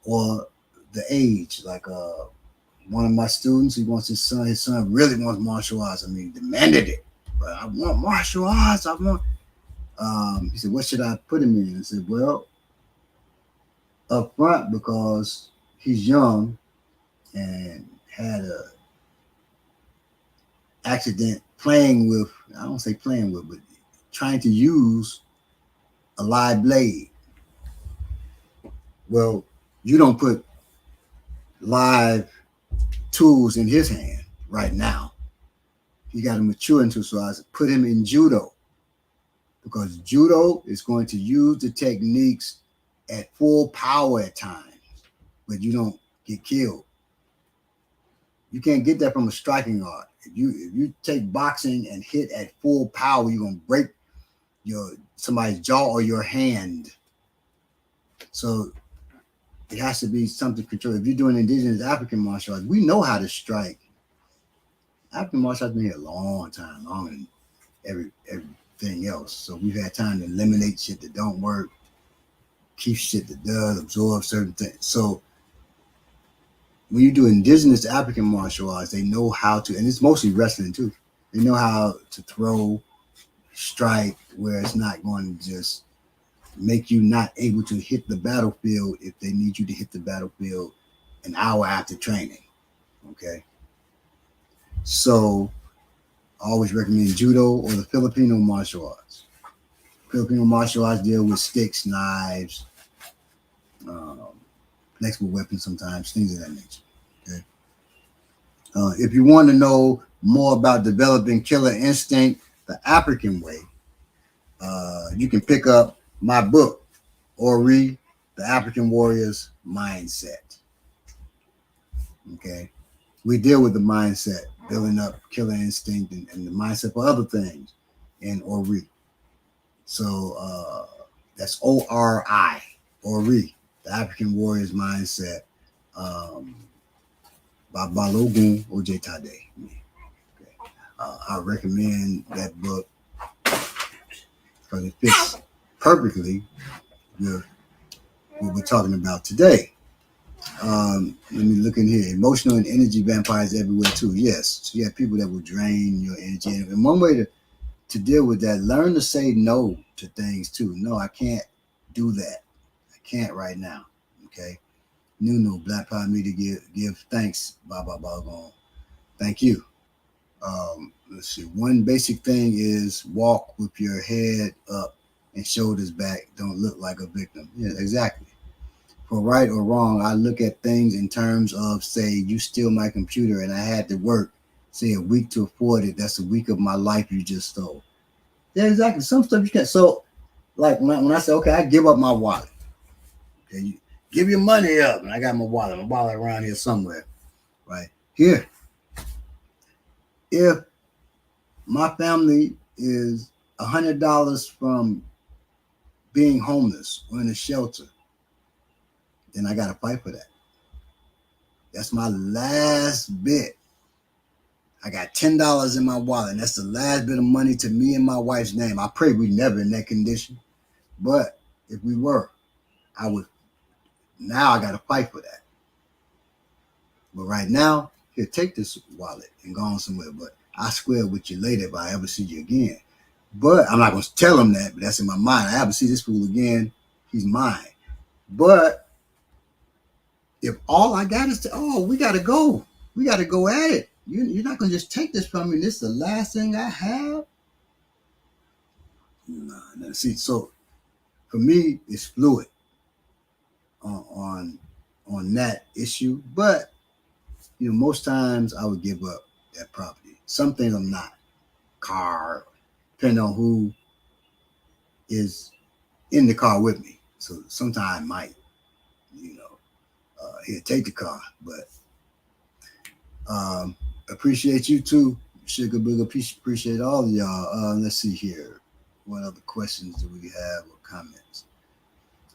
Or the age, like one of my students, he wants his son really wants martial arts. I mean, demanded it. But I want martial arts. He said, what should I put him in? I said, well, up front, because he's young and had a accident playing with, I don't say playing with, but trying to use a live blade. Well, you don't put live tools in his hand right now. He got to mature into, so I put him in judo, because judo is going to use the techniques at full power at times, but you don't get killed. You can't get that from a striking art. If you take boxing and hit at full power, you're gonna break somebody's jaw or your hand. So it has to be something controlled. If you're doing indigenous African martial arts, we know how to strike. African martial arts been here a long time, longer than everything else. So we've had time to eliminate shit that don't work, keep shit that does, absorb certain things. So when you do indigenous African martial arts, they know how to, and it's mostly wrestling too. They know how to throw, strike, where it's not going to just make you not able to hit the battlefield if they need you to hit the battlefield an hour after training. Okay. So I always recommend judo or the Filipino martial arts. Filipino martial arts deal with sticks, knives, flexible weapons sometimes, things of that nature. Okay. If you want to know more about developing killer instinct the African way, you can pick up my book, or read The African Warrior's Mindset. Okay. We deal with the mindset, building up killer instinct and the mindset for other things in Ori. So that's ORI, Ori, The African Warrior's Mindset, by Balogun Ojetade. Okay. I recommend that book because it fits perfectly with what we're talking about today. Let me look in here. Emotional and energy vampires everywhere too. Yes. So you have people that will drain your energy. And one way to deal with that, learn to say no to things too. No, I can't do that. I can't right now. Okay. Nunu, Black Power Media, give thanks. Blah blah blah. Going. Thank you. Let's see. One basic thing is walk with your head up and shoulders back. Don't look like a victim. Yeah, exactly. For right or wrong, I look at things in terms of, say, you steal my computer and I had to work, say, a week to afford it. That's a week of my life you just stole. Yeah, exactly. Some stuff you can't. So, like when I say, okay, I give up my wallet. Okay, you give your money up, and I got my wallet. My wallet around here somewhere, right here. If my family is $100 from being homeless or in a shelter, then I got to fight for that. That's my last bit. I got $10 in my wallet, and that's the last bit of money to me and my wife's name. I pray we never in that condition, but if we were, I would. Now I got to fight for that. But right now, here, take this wallet and go on somewhere. But I square with you later if I ever see you again. But I'm not going to tell him that, but that's in my mind. I ever see this fool again, he's mine. But if all I got is we got to go. We got to go at it. You're not going to just take this from me. This is the last thing I have. Nah. See, so for me, it's fluid on that issue. But most times I would give up that property. Some things I'm not. Car, depending on who is in the car with me. So sometimes I might, here, take the car. But appreciate you too, Sugar Big. Appreciate all of y'all. Let's see here. What other questions do we have or comments?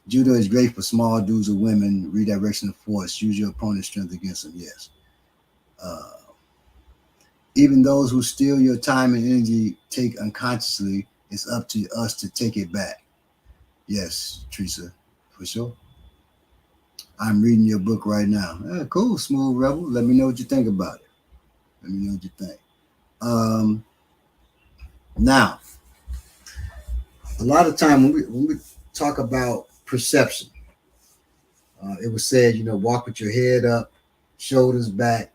Judo is great for small dudes or women. Redirection of force. Use your opponent's strength against them. Yes. Even those who steal your time and energy take unconsciously, it's up to us to take it back. Yes, Teresa, for sure. I'm reading your book right now. Cool, Smooth Rebel. Let me know what you think about it. Let me know what you think. Now, a lot of time when we talk about perception, it was said, walk with your head up, shoulders back.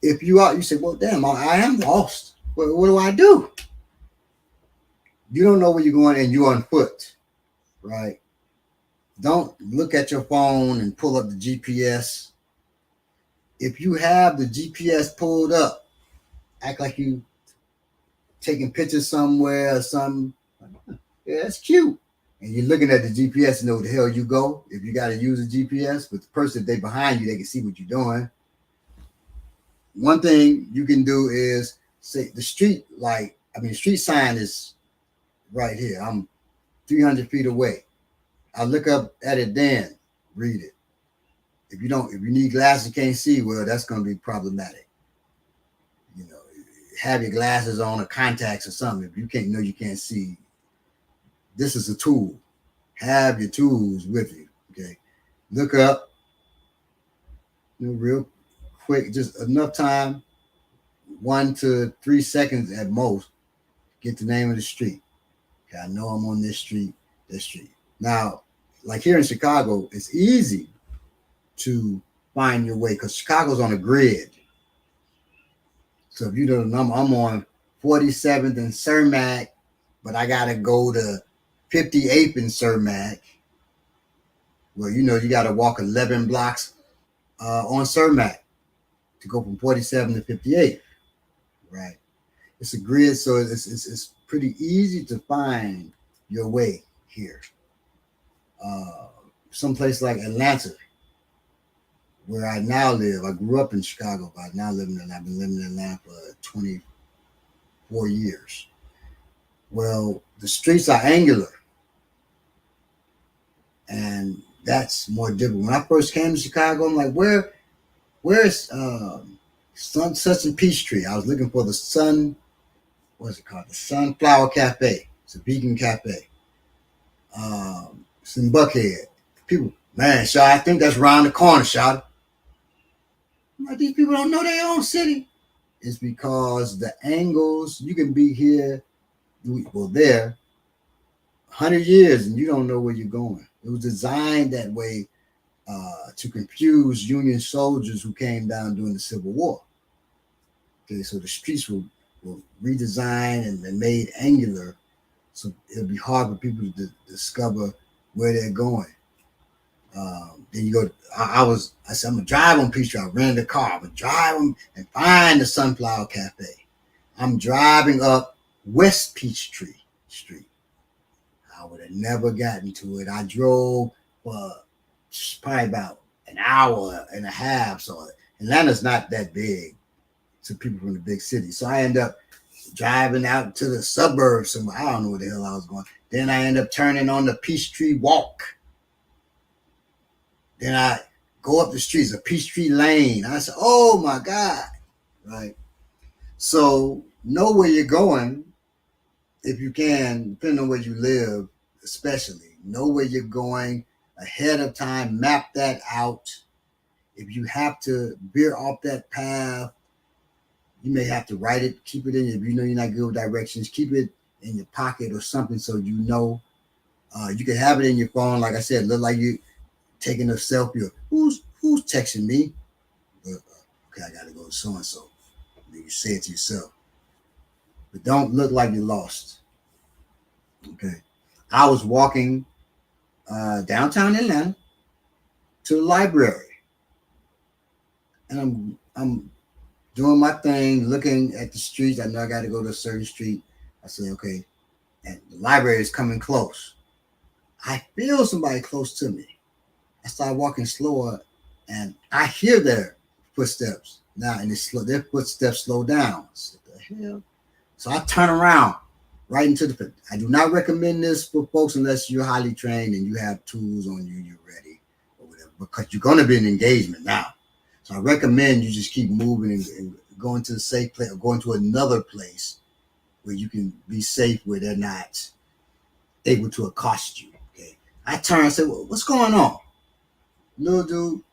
If you say, well, damn, I am lost. What do I do? You don't know where you're going and you're on foot, right? Don't look at your phone and pull up the GPS. If you have the GPS pulled up, act like you taking pictures somewhere or something. Yeah, that's cute. And you're looking at the GPS to know where the hell you go. If you got to use a GPS, but the person, if they behind you, they can see what you're doing. One thing you can do is say the street the street sign is right here. I'm 300 feet away. I look up at it then, read it. If you need glasses, you can't see, well, that's going to be problematic. Have your glasses on or contacts or something. If you can't see, this is a tool. Have your tools with you. Okay. Look up, real quick, just enough time, 1 to 3 seconds at most, get the name of the street. Okay, I know I'm on this street. Now, like here in Chicago, it's easy to find your way because Chicago's on a grid. So if you don't know, I'm on 47th and Cermak, but I got to go to 58th and Cermak. Well, you got to walk 11 blocks on Cermak to go from 47 to 58, right? It's a grid, so it's pretty easy to find your way here. Someplace like Atlanta, where I now live. I grew up in Chicago, but I've been living in Atlanta for 24 years. Well, the streets are angular, and that's more difficult. When I first came to Chicago, I'm like, where's such and Peachtree? I was looking for the what's it called? The Sunflower Cafe. It's a vegan cafe. It's in Buckhead. People, man, Shaw, I think that's around the corner, Shaw. Like, these people don't know their own city. It's because the angles, you can be here, there, 100 years, and you don't know where you're going. It was designed that way to confuse Union soldiers who came down during the Civil War. Okay, so the streets were redesigned and made angular, so it'll be hard for people to discover where they're going. Then you go. I said I'm gonna drive on Peachtree. I rented a car. I'm gonna drive them and find the Sunflower Cafe. I'm driving up West Peachtree Street. I would have never gotten to it. I drove for probably about an hour and a half. So Atlanta's not that big to people from the big city. So I end up driving out to the suburbs somewhere. I don't know where the hell I was going. Then I end up turning on the Peachtree Walk. Then I go up the streets of Peachtree Lane. I said, oh my God. Right. So know where you're going if you can, depending on where you live, especially. Know where you're going ahead of time. Map that out. If you have to veer off that path, you may have to write it, keep it in. If you know you're not good with directions, keep it in your pocket or something so you know. You can have it in your phone. Like I said, look like you taking a selfie. Who's texting me? Okay, I got to go to so and so. Then you say it to yourself, but don't look like you're lost. Okay, I was walking downtown Atlanta to the library, and I'm doing my thing, looking at the streets. I know I got to go to a certain street. I say, okay, and the library is coming close. I feel somebody close to me. I start walking slower, and I hear their footsteps now, and their footsteps slow down. So what the hell? So I turn around right into the. I do not recommend this for folks unless you're highly trained and you have tools on you, you're ready, or whatever, because you're going to be in engagement now. So I recommend you just keep moving and going to a safe place or going to another place where you can be safe, where they're not able to accost you. Okay. I turn and say, well, what's going on? Little dude,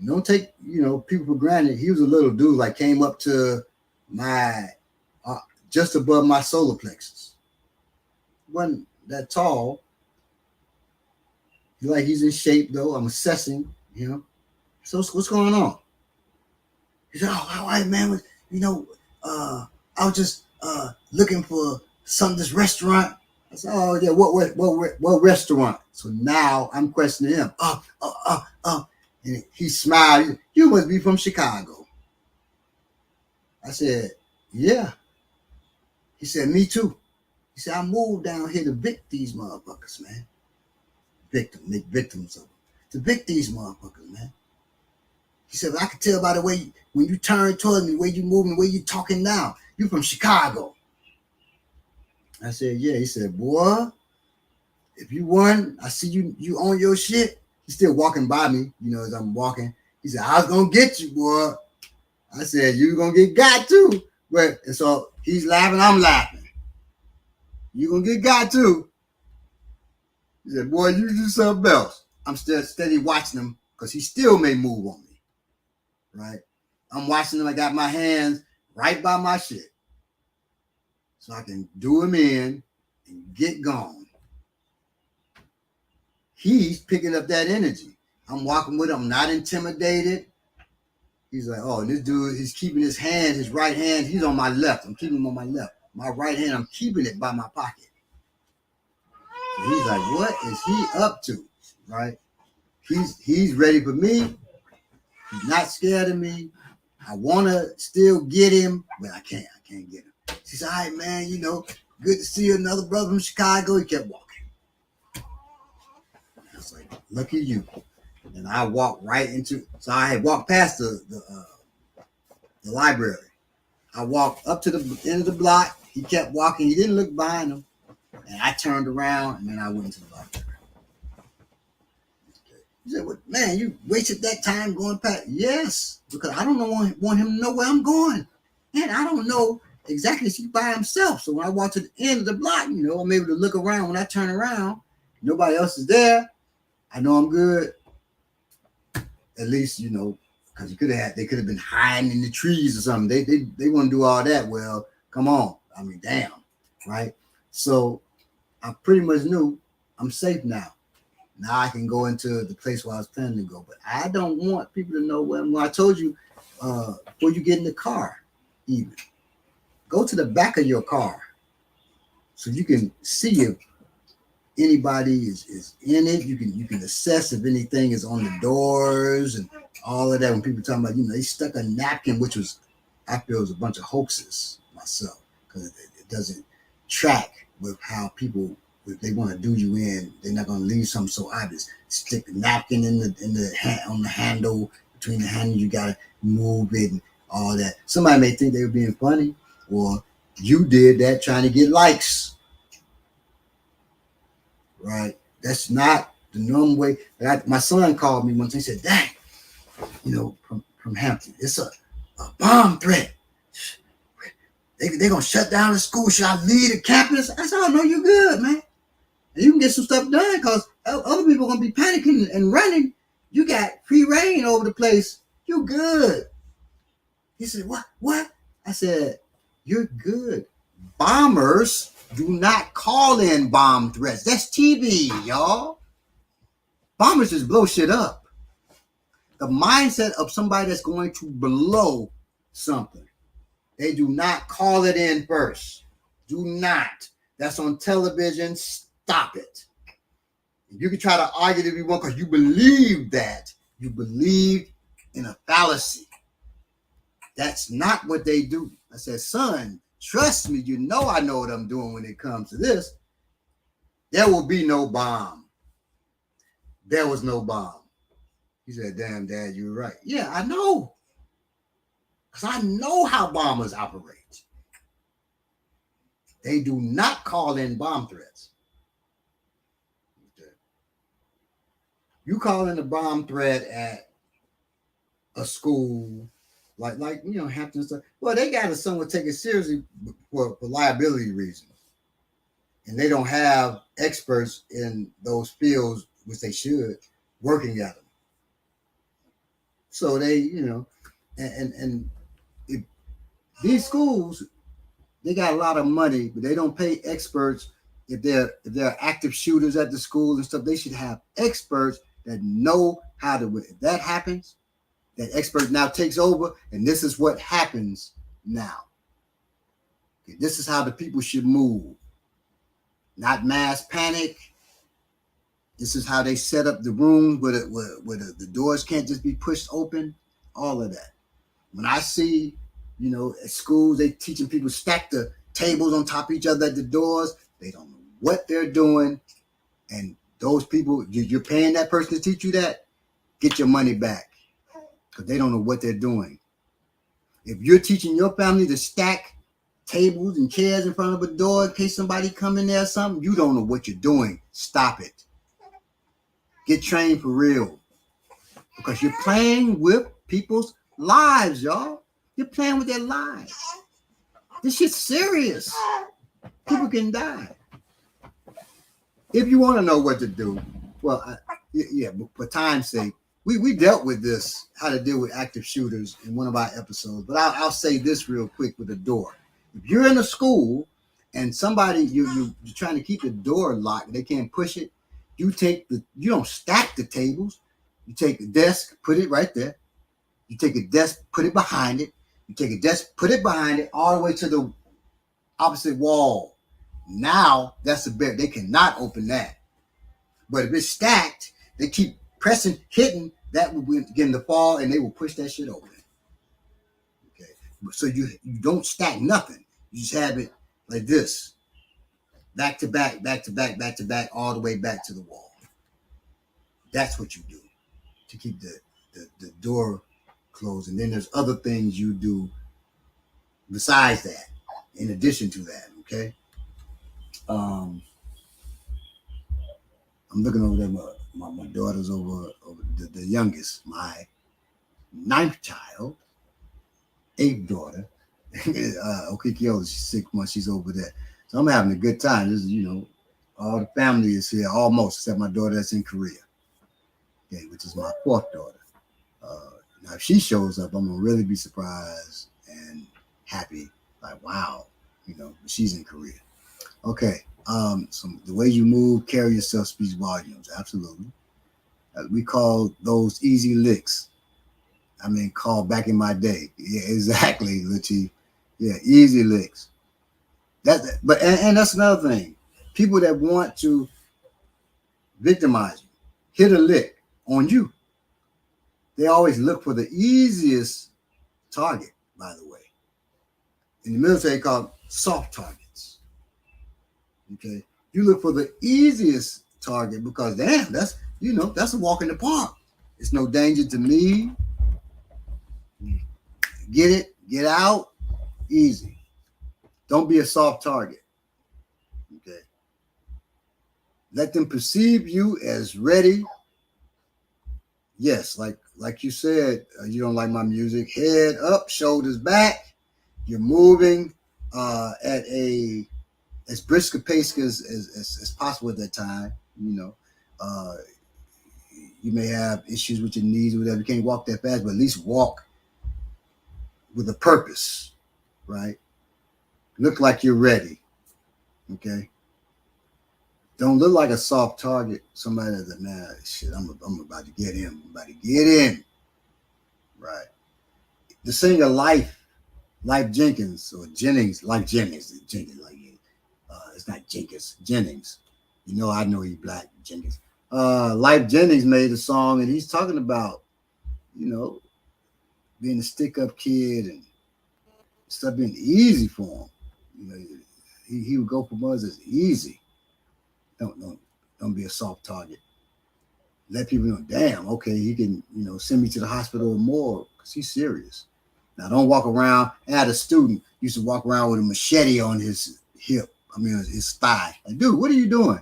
don't take people for granted. He was a little dude, like came up to my just above my solar plexus. Wasn't that tall. He's in shape though. I'm assessing, So what's going on? He said, "Oh, all right, man. I was just looking for this restaurant." I said, "Oh yeah, what restaurant?" So now I'm questioning him. And he smiled. "You must be from Chicago." I said, "Yeah." He said, "Me too." He said, "I moved down here to vict these motherfuckers, man. Make victims of them. To vict these motherfuckers, man." He said, "But I could tell by the way when you turn towards me, the way you moving, the way you talking now, you from Chicago." I said, "Yeah." He said, "Boy, if you won, I see you on your shit." He's still walking by me, as I'm walking. He said, "I was gonna get you, boy." I said, "You gonna get got too." And so he's laughing, I'm laughing. "You gonna get got too." He said, "Boy, you do something else." I'm still steady watching him because he still may move on me. Right? I'm watching him. I got my hands right by my shit. So I can do him in and get gone. He's picking up that energy. I'm walking with him. I'm not intimidated. He's like, oh, this dude, he's keeping his hand, his right hand, he's on my left. I'm keeping him on my left. My right hand, I'm keeping it by my pocket. So he's like, what is he up to? Right? He's ready for me. He's not scared of me. I want to still get him, but I can't. I can't get him. He said, all right, man, good to see another brother from Chicago. He kept walking. I was like, lucky you. And I walked right so I had walked past the library. I walked up to the end of the block. He kept walking. He didn't look behind him. And I turned around and then I went into the library. He said, well, man, you wasted that time going past. Yes, because I don't want him to know where I'm going. And I don't know exactly if he's by himself. So when I walk to the end of the block, I'm able to look around. When I turn around, nobody else is there. I know I'm good. At least, because they could have been hiding in the trees or something. They want to do all that. Well, come on. I mean, damn. Right? So I pretty much knew I'm safe now. Now I can go into the place where I was planning to go. But I don't want people to know when I told you before you get in the car, even go to the back of your car so you can see if anybody is in it. You can assess if anything is on the doors and all of that. When people talking about, they stuck a napkin, which was, I feel, was a bunch of hoaxes myself, because it doesn't track with how people, if they want to do you in, they're not going to leave something so obvious. Stick the napkin on the handle, between the handle, you got to move it and all that. Somebody may think they were being funny, or you did that trying to get likes. Right? That's not the normal way. My son called me once. He said, "Dang, from Hampton, it's a bomb threat. They're gonna shut down the school. Should I leave the campus?" I said, "Oh no, you're good, man. And you can get some stuff done because other people are gonna be panicking and running. You got free reign over the place. You good." He said, "What? What?" I said, "You're good. Bombers do not call in bomb threats. That's TV, y'all. Bombers just blow shit up. The mindset of somebody that's going to blow something. They do not call it in first. Do not. That's on television. Stop it. You can try to argue if you want because you believe that. You believe in a fallacy. That's not what they do. I said, "Son, trust me. I know what I'm doing when it comes to this. There will be no bomb. There was no bomb." He said, "Damn, Dad, you're right." Yeah, I know. Because I know how bombers operate. They do not call in bomb threats. Okay. You call in a bomb threat at a school, like Hampton stuff. Well, they got to somewhat take it seriously for liability reasons. And they don't have experts in those fields, which they should, working at them. So they, and if these schools, they got a lot of money, but they don't pay experts. If they're active shooters at the school and stuff, they should have experts that know how to. If that happens, that expert now takes over, and this is what happens now. Okay, this is how the people should move, not mass panic. This is how they set up the room where the doors can't just be pushed open. All of that. When I see, at schools, they teaching people stack the tables on top of each other at the doors. They don't know what they're doing. And those people, you're paying that person to teach you that, get your money back. Because they don't know what they're doing. If you're teaching your family to stack tables and chairs in front of a door in case somebody come in there or something, you don't know what you're doing. Stop it. Get trained for real. Because you're playing with people's lives, y'all. You're playing with their lives. This shit's serious. People can die. If you want to know what to do, well, but for time's sake, we dealt with this, how to deal with active shooters in one of our episodes. But I'll say this real quick with the door. If you're in a school and somebody, you're trying to keep the door locked, they can't push it, you don't stack the tables. You take a desk, put it right there. You take a desk, put it behind it. You take a desk, put it behind it, all the way to the opposite wall. Now that's a bed. They cannot open that. But if it's stacked, they keep pressing, hitting, that will begin to fall, and they will push that shit open. Okay. So you don't stack nothing. You just have it like this. Back to back, back to back, back to back, all the way back to the wall. That's what you do to keep the door closed. And then there's other things you do besides that, in addition to that, okay? I'm looking over there. My daughter's over the youngest, my 9th child, 8th daughter. Okikio, she's 6 months. She's over there. So I'm having a good time. This is, all the family is here almost, except my daughter that's in Korea, okay, which is my 4th daughter. Now, if she shows up, I'm gonna really be surprised and happy. Like, wow, she's in Korea. Okay, The way you move, carry yourself speaks volumes. Absolutely. We call those easy licks. I mean, called back in my day. Yeah, exactly, Latif. Yeah, easy licks. And that's another thing. People that want to victimize you, hit a lick on you. They always look for the easiest target, by the way. In the military, called soft targets. Okay. You look for the easiest target because damn, that's a walk in the park. It's no danger to me. Get it, get out, easy. Don't be a soft target. Okay. Let them perceive you as ready. Yes, like you said, you don't like my music. Head up, shoulders back. You're moving at a as brisk a pace as possible at that time. Uh, you may have issues with your knees or whatever. You can't walk that fast, but at least walk with a purpose, right? Look like you're ready. Okay. Don't look like a soft target. Somebody that's man, shit, I'm about to get him. I'm about to get in. Right. The singer Life Jenkins or Jennings, like Jenkins, like it's not Jenkins, Jennings. I know he's black, Jenkins. Life Jennings made a song and he's talking about, you know, being a stick up kid and stuff being easy for him. He would go for ones as easy. Don't be a soft target. Let people know, damn, okay, he can, send me to the hospital or more because he's serious. Now, don't walk around. I had a student used to walk around with a machete on his hip. I mean, his thigh. Like, dude, what are you doing?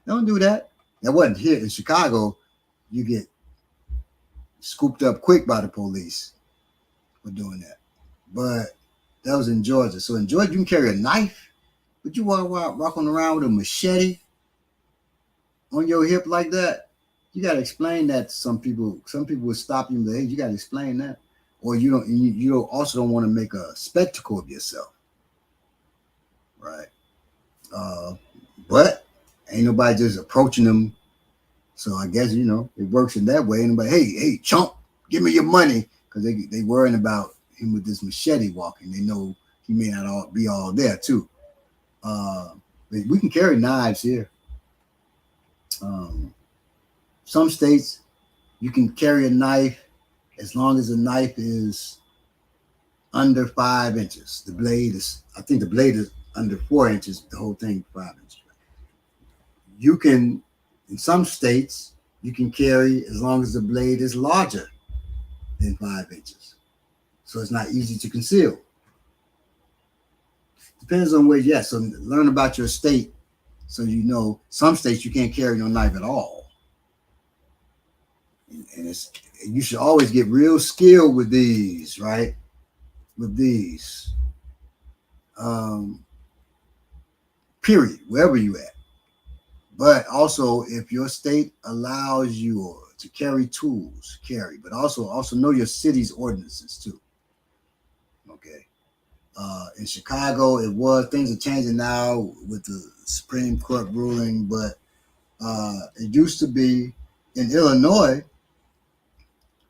Don't do that. That wasn't here in Chicago. You get scooped up quick by the police for doing that. But that was in Georgia. So in Georgia, you can carry a knife, but you walking around with a machete on your hip like that. You got to explain that to some people. Some people will stop you and say, hey, you got to explain that. Or you also don't want to make a spectacle of yourself, right? But ain't nobody just approaching them. So I guess it works in that way. Anybody, hey, chump, give me your money, because they worrying about him with this machete walking. They know he may not be all there too. But we can carry knives here. Some states you can carry a knife as long as the knife is under 5 inches. I think the blade is under 4 inches. The whole thing 5 inches. You can, in some states, you can carry as long as the blade is larger than 5 inches. So it's not easy to conceal. Depends on where, yes. So learn about your state so some states you can't carry no knife at all. And you should always get real skilled with these, right? With these. Period, wherever you at. But also, if your state allows you to carry tools, carry. But also know your city's ordinances too. Okay. In Chicago, things are changing now with the Supreme Court ruling, but it used to be in Illinois.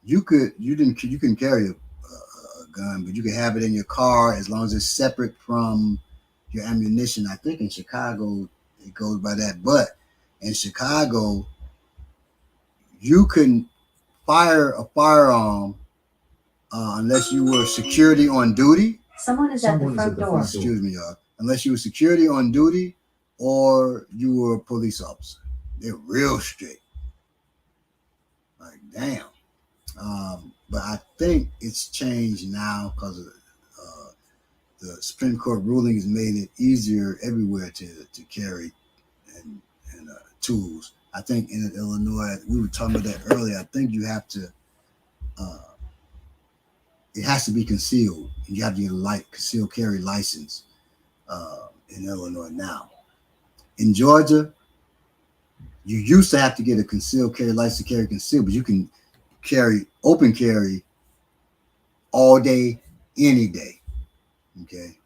You can carry a gun, but you can have it in your car as long as it's separate from your ammunition. I think in Chicago it goes by that, but in Chicago you can fire a firearm unless you were security on duty. Someone is at the front door. Excuse me, y'all. Unless you were security on duty or you were a police officer. They're real strict. Like, damn. But I think it's changed now because of the Supreme Court ruling has made it easier everywhere to carry and tools. I think in Illinois, we were talking about that earlier. I think you have to, it has to be concealed. You have to get a concealed carry license in Illinois now. In Georgia, you used to have to get a concealed carry license to carry concealed, but you can carry open carry all day, any day. Okay.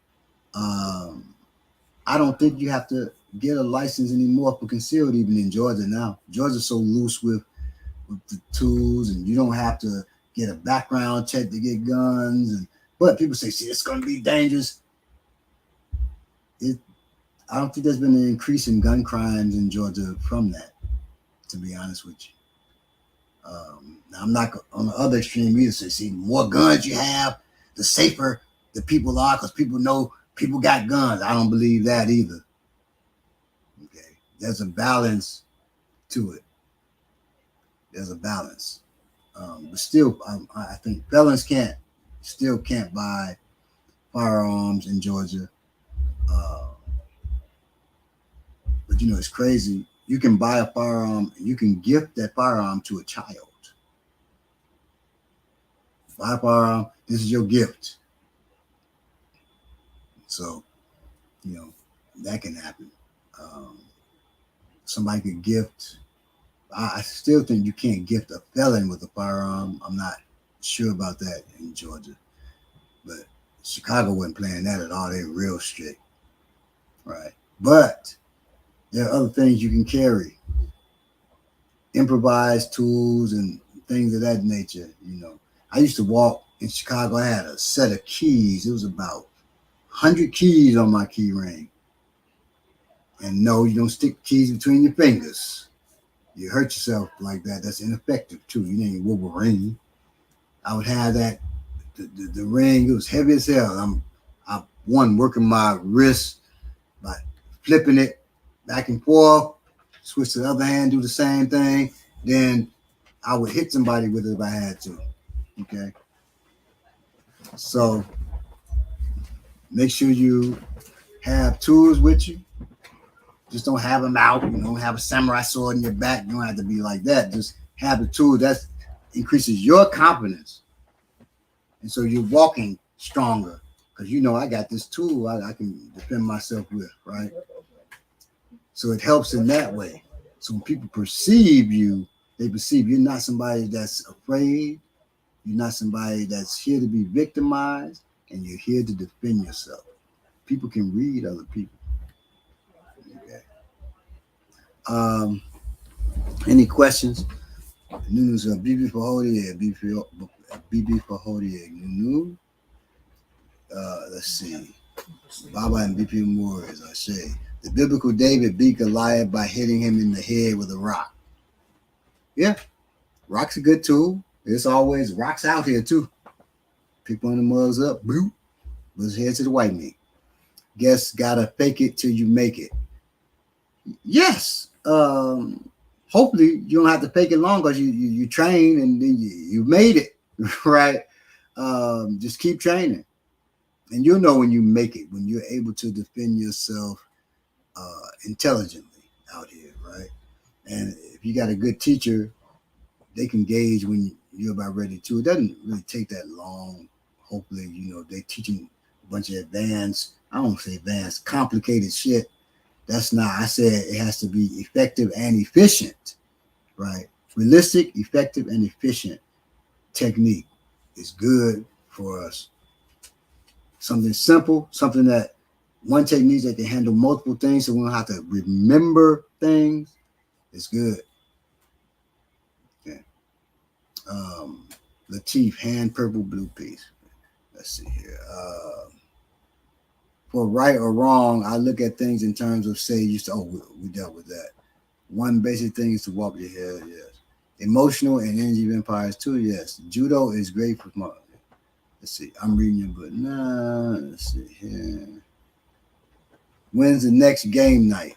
I don't think you have to get a license anymore for concealed, even in Georgia now. Georgia's so loose with the tools, and you don't have to get a background check to get guns. And but people say, see, it's going to be dangerous. I don't think there's been an increase in gun crimes in Georgia from that, to be honest with you. Now I'm not on the other extreme either. So, see, the more guns you have, the safer the people are, because people know people got guns. I don't believe that either. Okay, there's a balance to it. There's a balance, but still, I think felons still can't buy firearms in Georgia. Uh, but it's crazy. You can buy a firearm. You can gift that firearm to a child. Buy a firearm. This is your gift. So, that can happen. Um, Somebody could gift. I still think you can't gift a felon with a firearm. I'm not sure about that in Georgia, but Chicago wasn't playing that at all. They're real strict, right? But there are other things you can carry, improvised tools and things of that nature. I used to walk in Chicago. I had a set of keys. It was about 100 keys on my key ring. And no, you don't stick keys between your fingers. You hurt yourself like that. That's ineffective too. You ain't Wolverine. I would have that the ring. It was heavy as hell. I working my wrist by flipping it back and forth. Switch to the other hand, do the same thing. Then I would hit somebody with it if I had to. Okay. So make sure you have tools with you. Just don't have them out. You don't have a samurai sword in your back. You don't have to be like that. Just have the tool. That increases your confidence. And so you're walking stronger because I got this tool I can defend myself with, right? So it helps in that way. So when people perceive you, they perceive you're not somebody that's afraid. You're not somebody that's here to be victimized, and you're here to defend yourself. People can read other people. Okay. Any questions? Nunu's a BB for Hodier, BB for Hodier. Nunu. Let's see. Baba and BP Moore, as I say. The biblical David beat Goliath by hitting him in the head with a rock. Yeah, rock's a good tool. There's always rocks out here too. Pick one of the mugs up, boop, was head to the white meat. Guess gotta fake it till you make it. Yes. Hopefully you don't have to fake it long because you train and then you made it, right? Just keep training. And you'll know when you make it, when you're able to defend yourself intelligently out here, right? And if you got a good teacher, they can gauge when you're about ready to. It doesn't really take that long. Hopefully, they're teaching a bunch of advanced, I don't say advanced, complicated shit. That's not, I said it has to be effective and efficient, right? Realistic, effective, and efficient technique is good for us. Something simple, something that one technique that can handle multiple things so we don't have to remember things is good. Okay. Latif, hand purple blue piece. Let's see here. For right or wrong, I look at things in terms of say, we dealt with that. One basic thing is to walk your head, yes. Emotional and energy vampires too, yes. Judo is great for my. Let's see. I'm reading your book. Let's see here. When's the next game night?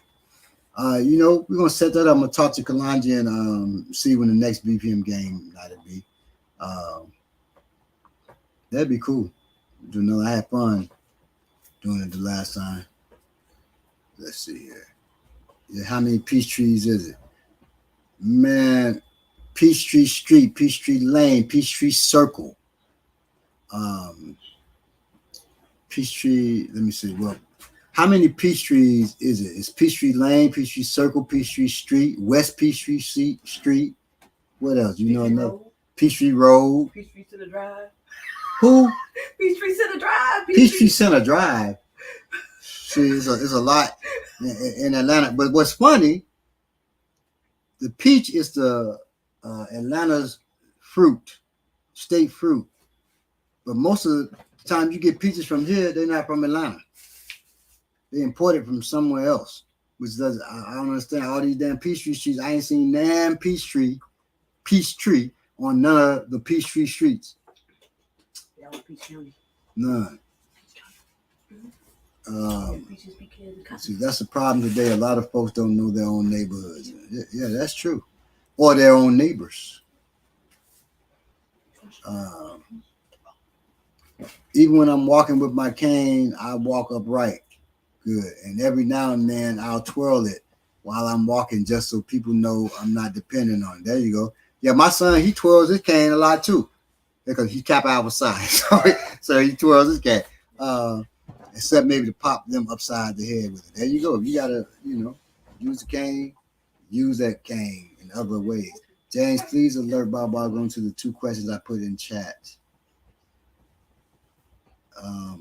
We're gonna set that up. I'm gonna talk to Kalanja and see when the next BPM game night will be. That'd be cool. I had fun doing it the last time. Let's see here. Yeah, how many peach trees is it? Man, Peachtree Street, Peachtree Lane, Peachtree Circle. Peachtree, let me see. Well, how many Peachtrees is it? It's Peachtree Lane, Peachtree Circle, Peachtree Street, West Peachtree Street. What else? Peachtree Road. Peachtree Center Drive. Who? Peachtree Center Drive. Peachtree Center Drive. See, it's a lot. in Atlanta. But what's funny, the peach is the Atlanta's fruit, state fruit. But most of the time you get peaches from here, they're not from Atlanta. They import it from somewhere else. Which does I don't understand all these damn Peachtree streets. I ain't seen damn peach tree on none of the Peachtree streets. None. See, that's the problem today. A lot of folks don't know their own neighborhoods. Yeah, that's true. Or their own neighbors. Even when I'm walking with my cane, I walk upright. Good. And every now and then I'll twirl it while I'm walking just so people know I'm not dependent on it. There you go. Yeah, my son, he twirls his cane a lot too. Because he's cap outside. So he twirls his cane. Except maybe to pop them upside the head with it. There you go. You gotta, use the cane, use that cane in other ways. James, please alert Bob going to the 2 questions I put in chat.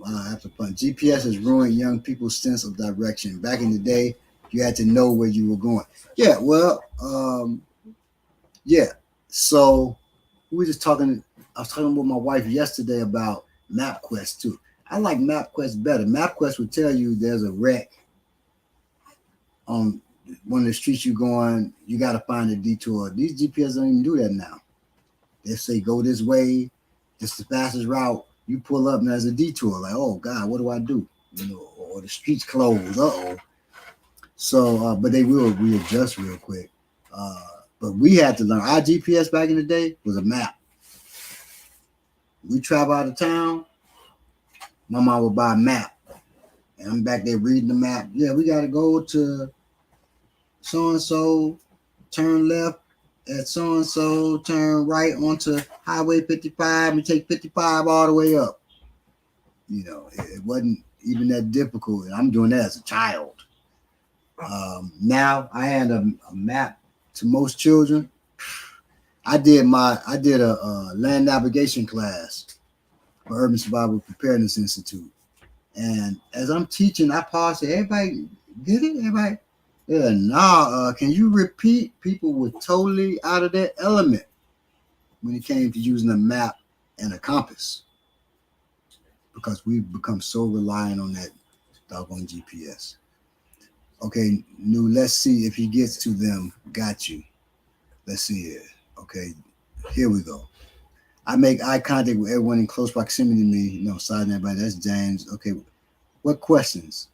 I have to put GPS has ruined young people's sense of direction. Back in the day, you had to know where you were going. Yeah, well, yeah. So we were just talking. I was talking with my wife yesterday about MapQuest too. I like MapQuest better. MapQuest would tell you there's a wreck on one of the streets you go on. You got to find a detour. These GPS don't even do that now. They say go this way. This is the fastest route. You pull up and there's a detour. Like, oh God, what do I do? Or the street's closed. So, but they will readjust real quick. But we had to learn. Our GPS back in the day was a map. We travel out of town. My mom would buy a map, and I'm back there reading the map. Yeah, we got to go to so and so. Turn left at so and so. Turn right onto Highway 55 and take 55 all the way up. It wasn't even that difficult. And I'm doing that as a child. Now I had a map to most children. I did a land navigation class for Urban Survival Preparedness Institute, and as I'm teaching, I pause. Say, everybody get it? Everybody? Yeah, nah. Can you repeat? People were totally out of their element when it came to using a map and a compass, because we've become so reliant on that doggone GPS. Okay, New, let's see if he gets to them. Got you. Let's see here. Okay, here we go. I make eye contact with everyone in close proximity to me. No, sorry, everybody. That's James. Okay, what questions?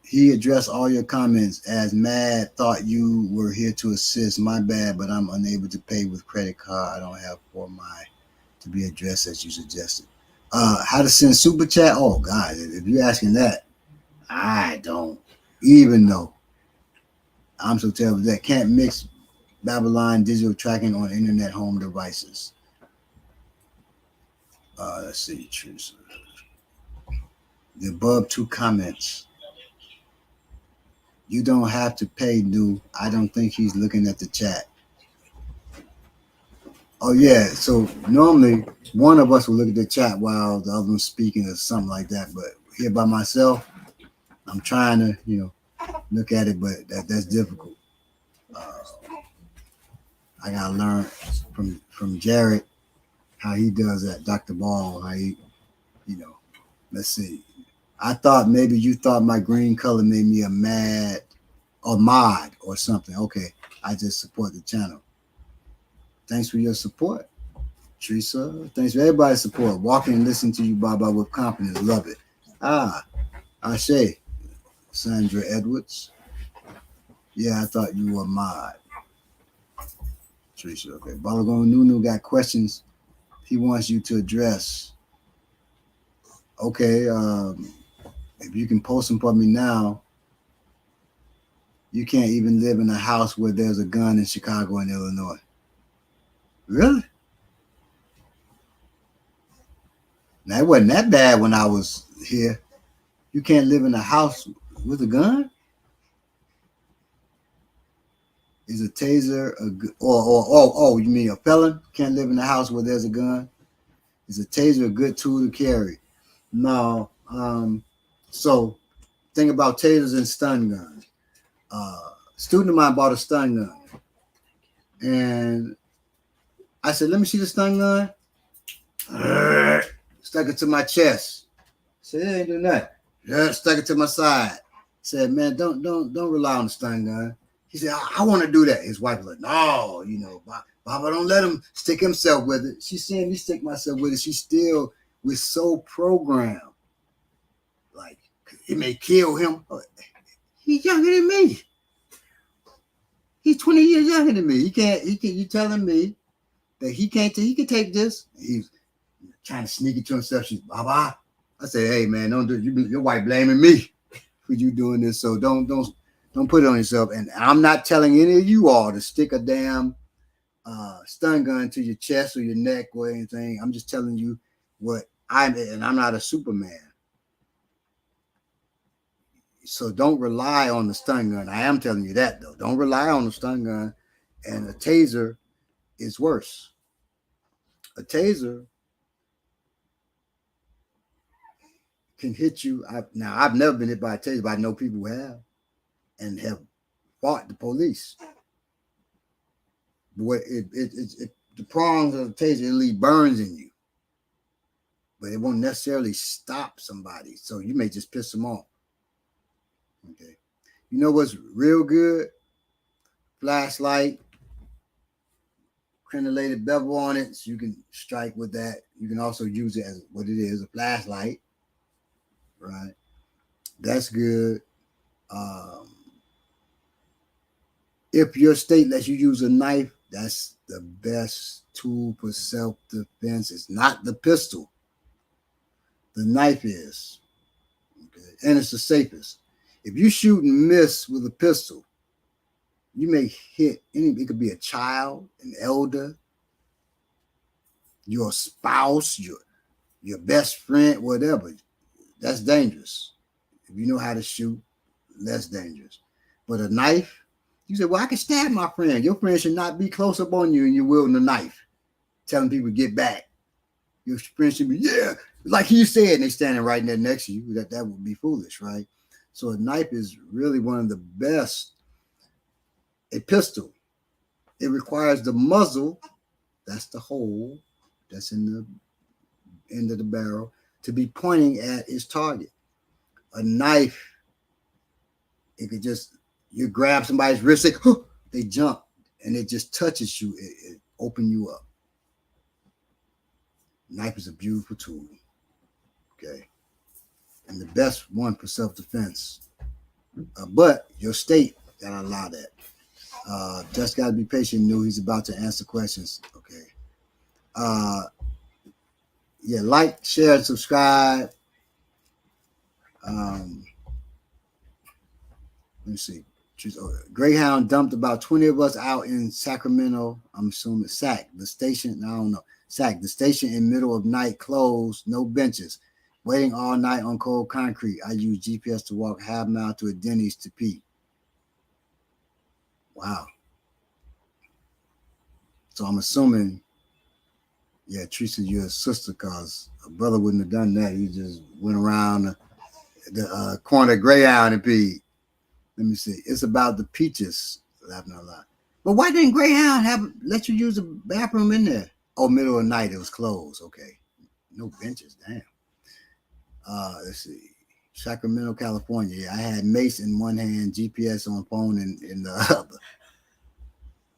He addressed all your comments. As Mad thought you were here to assist. My bad, but I'm unable to pay with credit card. I don't have for my to be addressed as you suggested. How to send super chat? Oh God, if you're asking that, I don't even know. I'm so terrible that can't mix Babylon digital tracking on internet home devices. Let's see, choose the above 2 comments. You don't have to pay, New. I don't think he's looking at the chat. Oh yeah, so normally one of us will look at the chat while the other one's speaking or something like that. But here by myself, I'm trying to look at it, but that's difficult. I gotta learn from Jared how he does that. Dr. Ball, how he, let's see. I thought maybe you thought my green color made me a mad or mod or something. Okay, I just support the channel. Thanks for your support, Teresa. Thanks for everybody's support. Walking and listening to you, Baba, with confidence. Love it. Ashe, Sandra Edwards. Yeah, I thought you were a mod. Teresa, okay. Balagon Nunu got questions he wants you to address. Okay, if you can post them for me now. You can't even live in a house where there's a gun in Chicago and Illinois. Really? Now, it wasn't that bad when I was here. You can't live in a house with a gun? Is a taser you mean a felon can't live in a house where there's a gun? Is a taser a good tool to carry? No. So think about tasers and stun guns. Student of mine bought a stun gun, and I said, "Let me see the stun gun." Stuck it to my chest. Said, "It ain't doing that." Yeah, stuck it to my side. Said, "Man, don't rely on the stun gun." He said, "I want to do that." His wife was like, "No, Baba, don't let him stick himself with it." She's seeing me stick myself with it. She still was so programmed, like it may kill him. He's younger than me. He's 20 years younger than me. He can't. He can. You telling me that he can't? He can take this. He's trying to sneak it to himself. She's Baba. I say, "Hey man, don't do you. Your wife blaming me for you doing this. So don't put it on yourself." And I'm not telling any of you all to stick a damn stun gun to your chest or your neck or anything. I'm just telling you what I'm not a Superman. So don't rely on the stun gun. I am telling you that though. Don't rely on the stun gun. And a taser is worse. A taser can hit you. Now I've never been hit by a taser, but I know people who have and have fought the police. But the prongs of the taser it leave burns in you, but it won't necessarily stop somebody. So you may just piss them off. Okay. You know what's real good? Flashlight, crenulated bevel on it, so you can strike with that. You can also use it as what it is, a flashlight. Right. That's good. Um, if your state lets you use a knife, that's the best tool for self-defense. It's not the pistol. The knife is. Okay. And it's the safest. If you shoot and miss with a pistol, you may hit it could be a child, an elder, your spouse, your best friend, whatever. That's dangerous. If you know how to shoot, less dangerous. But a knife, you say, well, I can stab my friend. Your friend should not be close up on you and you're wielding a knife, telling people to get back. Your friend should be, yeah, like you said, and they standing right there next to you. That would be foolish, right? So a knife is really one of the best. A pistol, it requires the muzzle, that's the hole that's in the end of the barrel, to be pointing at its target. A knife, it could just, you grab somebody's wrist, they jump, and it just touches you, it open you up. Knife is a beautiful tool, okay? And the best one for self-defense. But your state gotta allow that. Just gotta be patient. Knew he's about to answer questions. Okay. Yeah, like, share, and subscribe. Let me see. Greyhound dumped about 20 of us out in Sacramento. I'm assuming Sac, the station. I don't know. Sac, the station in middle of night closed, no benches. Waiting all night on cold concrete. I used GPS to walk half mile to a Denny's to pee. Wow. So I'm assuming, yeah, Teresa, you're a sister, cause a brother wouldn't have done that. He just went around the corner of Greyhound and peed. Let me see. It's about the peaches. Laughing a lot. But why didn't Greyhound let you use the bathroom in there? Oh, middle of the night, it was closed. Okay. No benches, damn. Let's see. Sacramento, California. Yeah, I had Mace in one hand, GPS on phone in the other.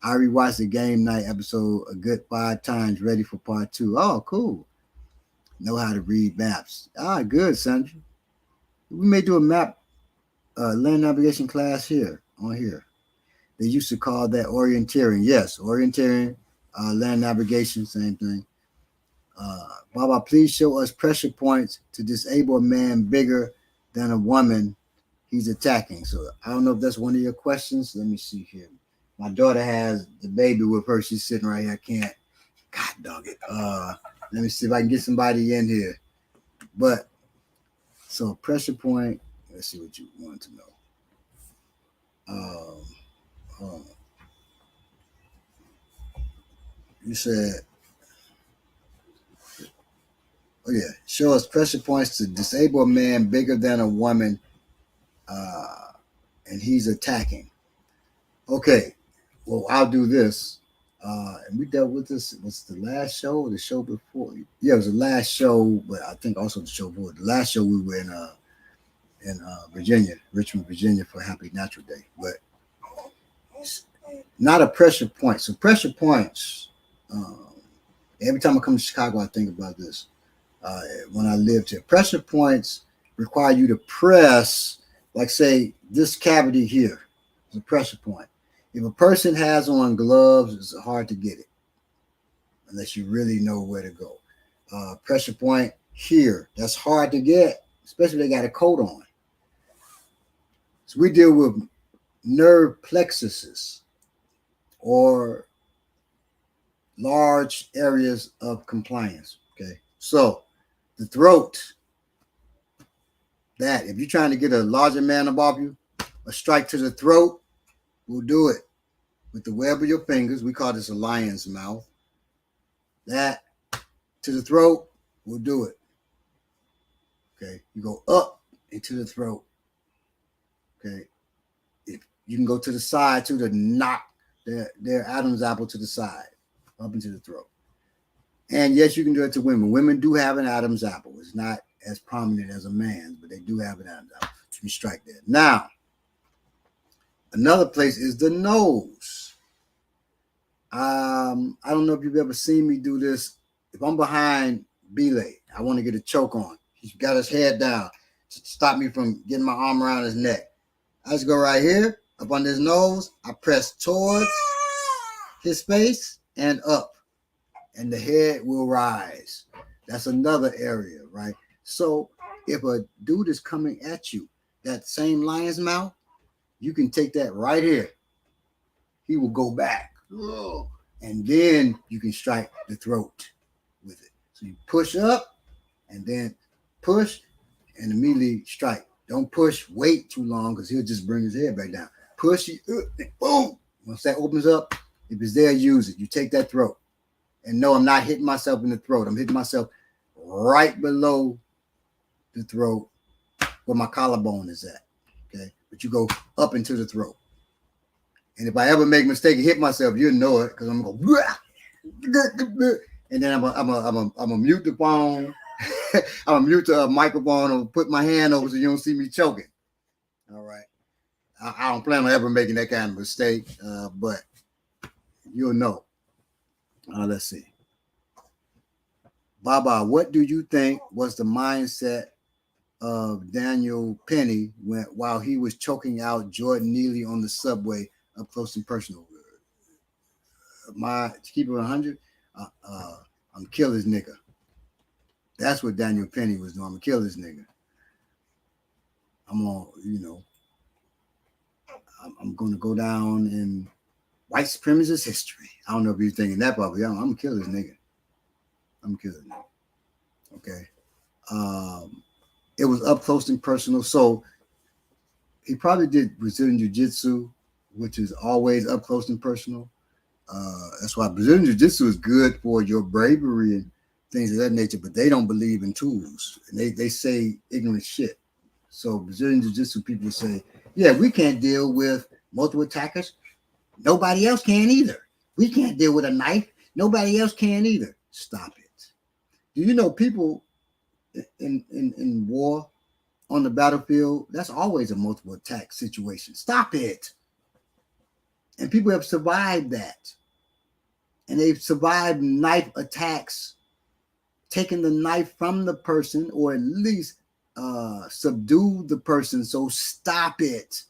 I rewatched the game night episode a good 5 times, ready for part 2. Oh, cool. Know how to read maps. Ah, good, Sandra. We may do a map land navigation class here on here. They used to call that orienteering. Yes, orienteering, land navigation, same thing. Baba, please show us pressure points to disable a man bigger than a woman he's attacking. So I don't know if that's one of your questions. Let me see here. My daughter has the baby with her. She's sitting right here. I can't. God dog it. Let me see if I can get somebody in here. But so pressure point. Let's see what you want to know. You said Oh yeah, show us pressure points to disable a man bigger than a woman, and he's attacking. Okay, well I'll do this. And we dealt with this. Was the last show or the show before? Yeah, it was the last show, but I think also the show before. The last show we were in Virginia, Richmond, Virginia, for Happy Natural Day, but not a pressure point. So pressure points. Um, every time I come to Chicago, I think about this. When I lived here, pressure points require you to press, like say this cavity here is a pressure point. If a person has on gloves, it's hard to get it unless you really know where to go. Pressure point here, that's hard to get, especially if they got a coat on. So we deal with nerve plexuses or large areas of compliance. Okay, so the throat, that if you're trying to get a larger man above you, a strike to the throat will do it with the web of your fingers. We call this a lion's mouth. That to the throat will do it. Okay, you go up into the throat. Okay, if you can go to the side too to knock their Adam's apple to the side, up into the throat. And yes, you can do it to women. Women do have an Adam's apple. It's not as prominent as a man's, but they do have an Adam's apple. So you strike there. Now, another place is the nose. I don't know if you've ever seen me do this. If I'm behind Belay, I want to get a choke on. He's got his head down to stop me from getting my arm around his neck. I just go right here, up on his nose. I press towards his face and up, and the head will rise. That's another area, right? So if a dude is coming at you, that same lion's mouth, you can take that right here. He will go back. And then you can strike the throat with it. So you push up and then push and immediately strike. Don't push, wait too long because he'll just bring his head back down. Push, boom. Once that opens up, if it's there, use it. You take that throat. And no, I'm not hitting myself in the throat. I'm hitting myself right below the throat where my collarbone is at. Okay. But you go up into the throat. And if I ever make a mistake and hit myself, you'll know it because I'm going to go, and then I'm gonna mute the phone. I'm gonna mute the microphone and put my hand over so you don't see me choking. All right. I don't plan on ever making that kind of mistake, but you'll know. Let's see. Baba, what do you think was the mindset of Daniel Penny while he was choking out Jordan Neely on the subway up close and personal? To keep it 100, I'm kill this nigga. That's what Daniel Penny was doing. I'm gonna kill this nigga. I'm gonna go down in white supremacist history. I don't know if you're thinking that, probably. I'm gonna kill this nigga. I'm killing him. Okay. It was up close and personal. So he probably did Brazilian Jiu-Jitsu, which is always up close and personal. That's why Brazilian Jiu-Jitsu is good for your bravery and things of that nature, but they don't believe in tools. And they say ignorant shit. So Brazilian Jiu-Jitsu people say, yeah, we can't deal with multiple attackers. Nobody else can either. We can't deal with a knife. Nobody else can either. Stop it. Do you know people in war on the battlefield, that's always a multiple attack situation. Stop it. And people have survived that. And they've survived knife attacks, taking the knife from the person or at least subdued the person. So stop it.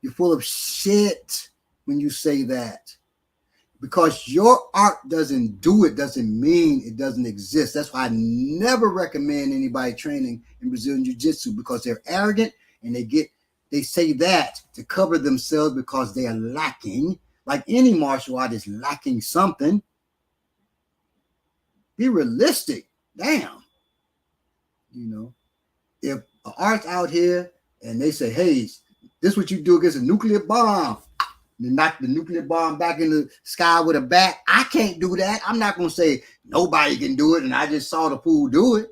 You're full of shit when you say that. Because your art doesn't do it doesn't mean it doesn't exist. That's why I never recommend anybody training in Brazilian Jiu-Jitsu, because they're arrogant and they say that to cover themselves because they are lacking. Like any martial art is lacking something. Be realistic. Damn. If an art's out here and they say, hey, this is what you do against a nuclear bomb. to knock the nuclear bomb back in the sky with a bat. I can't do that. I'm not going to say nobody can do it and I just saw the fool do it.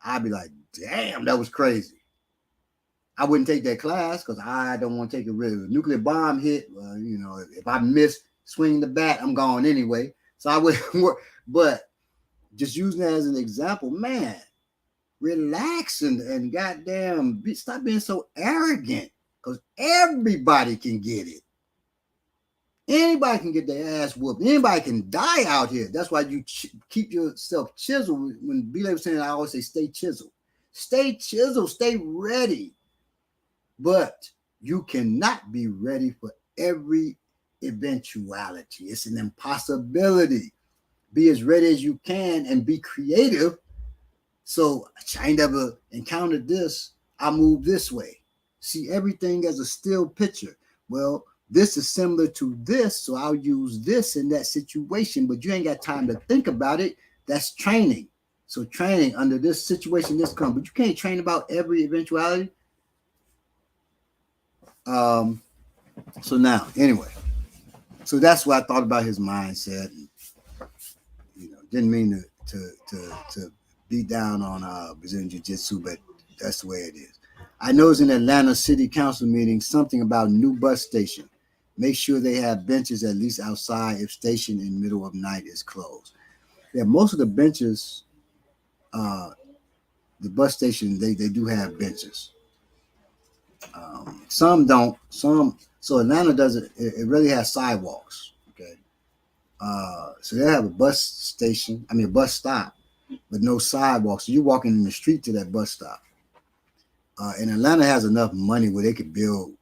I'd be like, damn, that was crazy. I wouldn't take that class because I don't want to take a risk. If a nuclear bomb hit, if I miss swinging the bat, I'm gone anyway. So I wouldn't work. But just using that as an example, man, relax and goddamn, stop being so arrogant because everybody can get it. Anybody can get their ass whooped. Anybody can die out here. That's why you keep yourself chiseled. When B-Lay was saying, I always say, stay chiseled. Stay chiseled. Stay ready. But you cannot be ready for every eventuality. It's an impossibility. Be as ready as you can and be creative. So I never encountered this. I move this way. See everything as a still picture. Well, this is similar to this, so I'll use this in that situation, but you ain't got time to think about it. That's training. So training under this situation, this comes, but you can't train about every eventuality. So now, anyway, so that's what I thought about his mindset. And, didn't mean to beat down on Brazilian Jiu-Jitsu, but that's the way it is. I noticed in Atlanta City Council meeting something about new bus station. Make sure they have benches at least outside if station in middle of night is closed. Yeah, most of the benches, the bus station, they do have benches. Some don't. So Atlanta doesn't. It really has sidewalks. Okay. So they have a bus station. I mean, a bus stop, but no sidewalks. So you're walking in the street to that bus stop. And Atlanta has enough money where they could build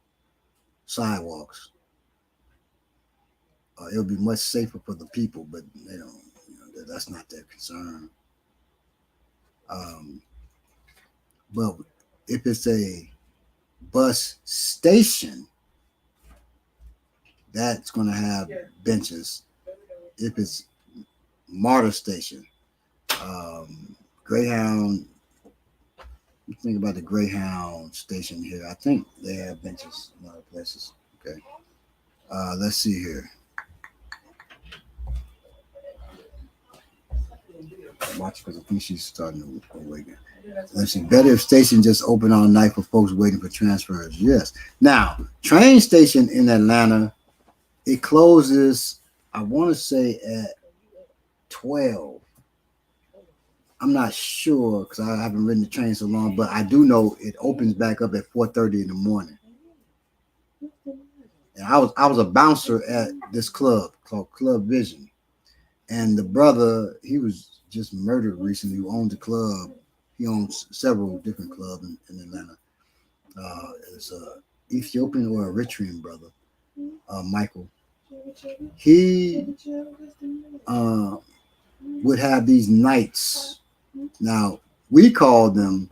sidewalks. It'll be much safer for the people, but they don't. That's not their concern. But if it's a bus station, that's going to have benches. If it's MARTA station, Greyhound, think about the Greyhound station here. I think they have benches in other places. Okay. Let's see here. Watch because I think she's starting to awaken. Let's see. Better if station just open all night for folks waiting for transfers. Yes. Now, train station in Atlanta, it closes, I want to say at 12. I'm not sure because I haven't ridden the train so long, but I do know it opens back up at 4:30 in the morning. And I was a bouncer at this club called Club Vision. And the brother, he was just murdered recently, who owned the club. He owns several different clubs in Atlanta. It's a Ethiopian or Eritrean brother, Michael. He would have these nights. Now, we call them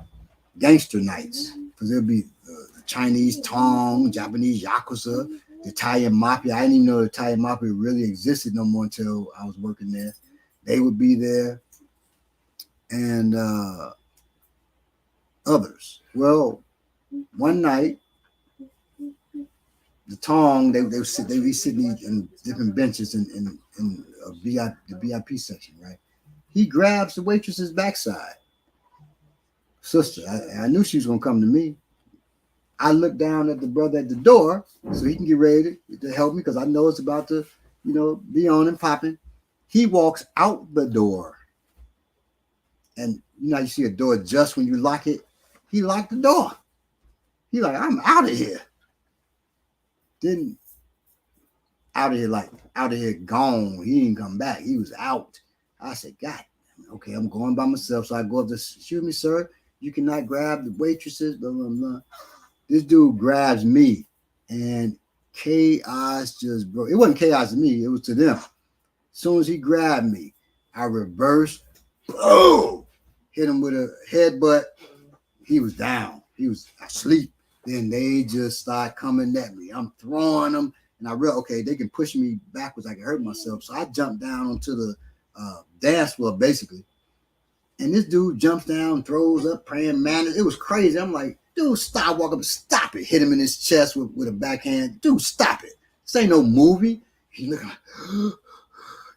gangster nights because there'll be the Chinese Tong, Japanese Yakuza, the Italian Mafia. I didn't even know the Italian Mafia really existed no more until I was working there. They would be there. And others. Well, one night, the Tong, they be sitting in different benches in the VIP section, right? He grabs the waitress's backside. Sister, I knew she was gonna come to me. I looked down at the brother at the door so he can get ready to help me because I know it's about to, be on and popping. He walks out the door. And you see a door just when you lock it. He locked the door. He like, I'm out of here. Didn't out of here gone. He didn't come back. He was out. I said, God, okay, I'm going by myself. So I go up to, excuse me, sir, you cannot grab the waitresses, blah, blah, blah. This dude grabs me and chaos just broke. It wasn't chaos to me. It was to them. As soon as he grabbed me, I reversed, boom, hit him with a headbutt. He was down. He was asleep. Then they just start coming at me. I'm throwing them. And I realized, okay, they can push me backwards. I can hurt myself. So I jumped down onto the dance floor, basically. And this dude jumps down, throws up, praying mantis. It was crazy. I'm like, dude, stop, walk up, stop it. Hit him in his chest with a backhand. Dude, stop it. This ain't no movie. He looking like,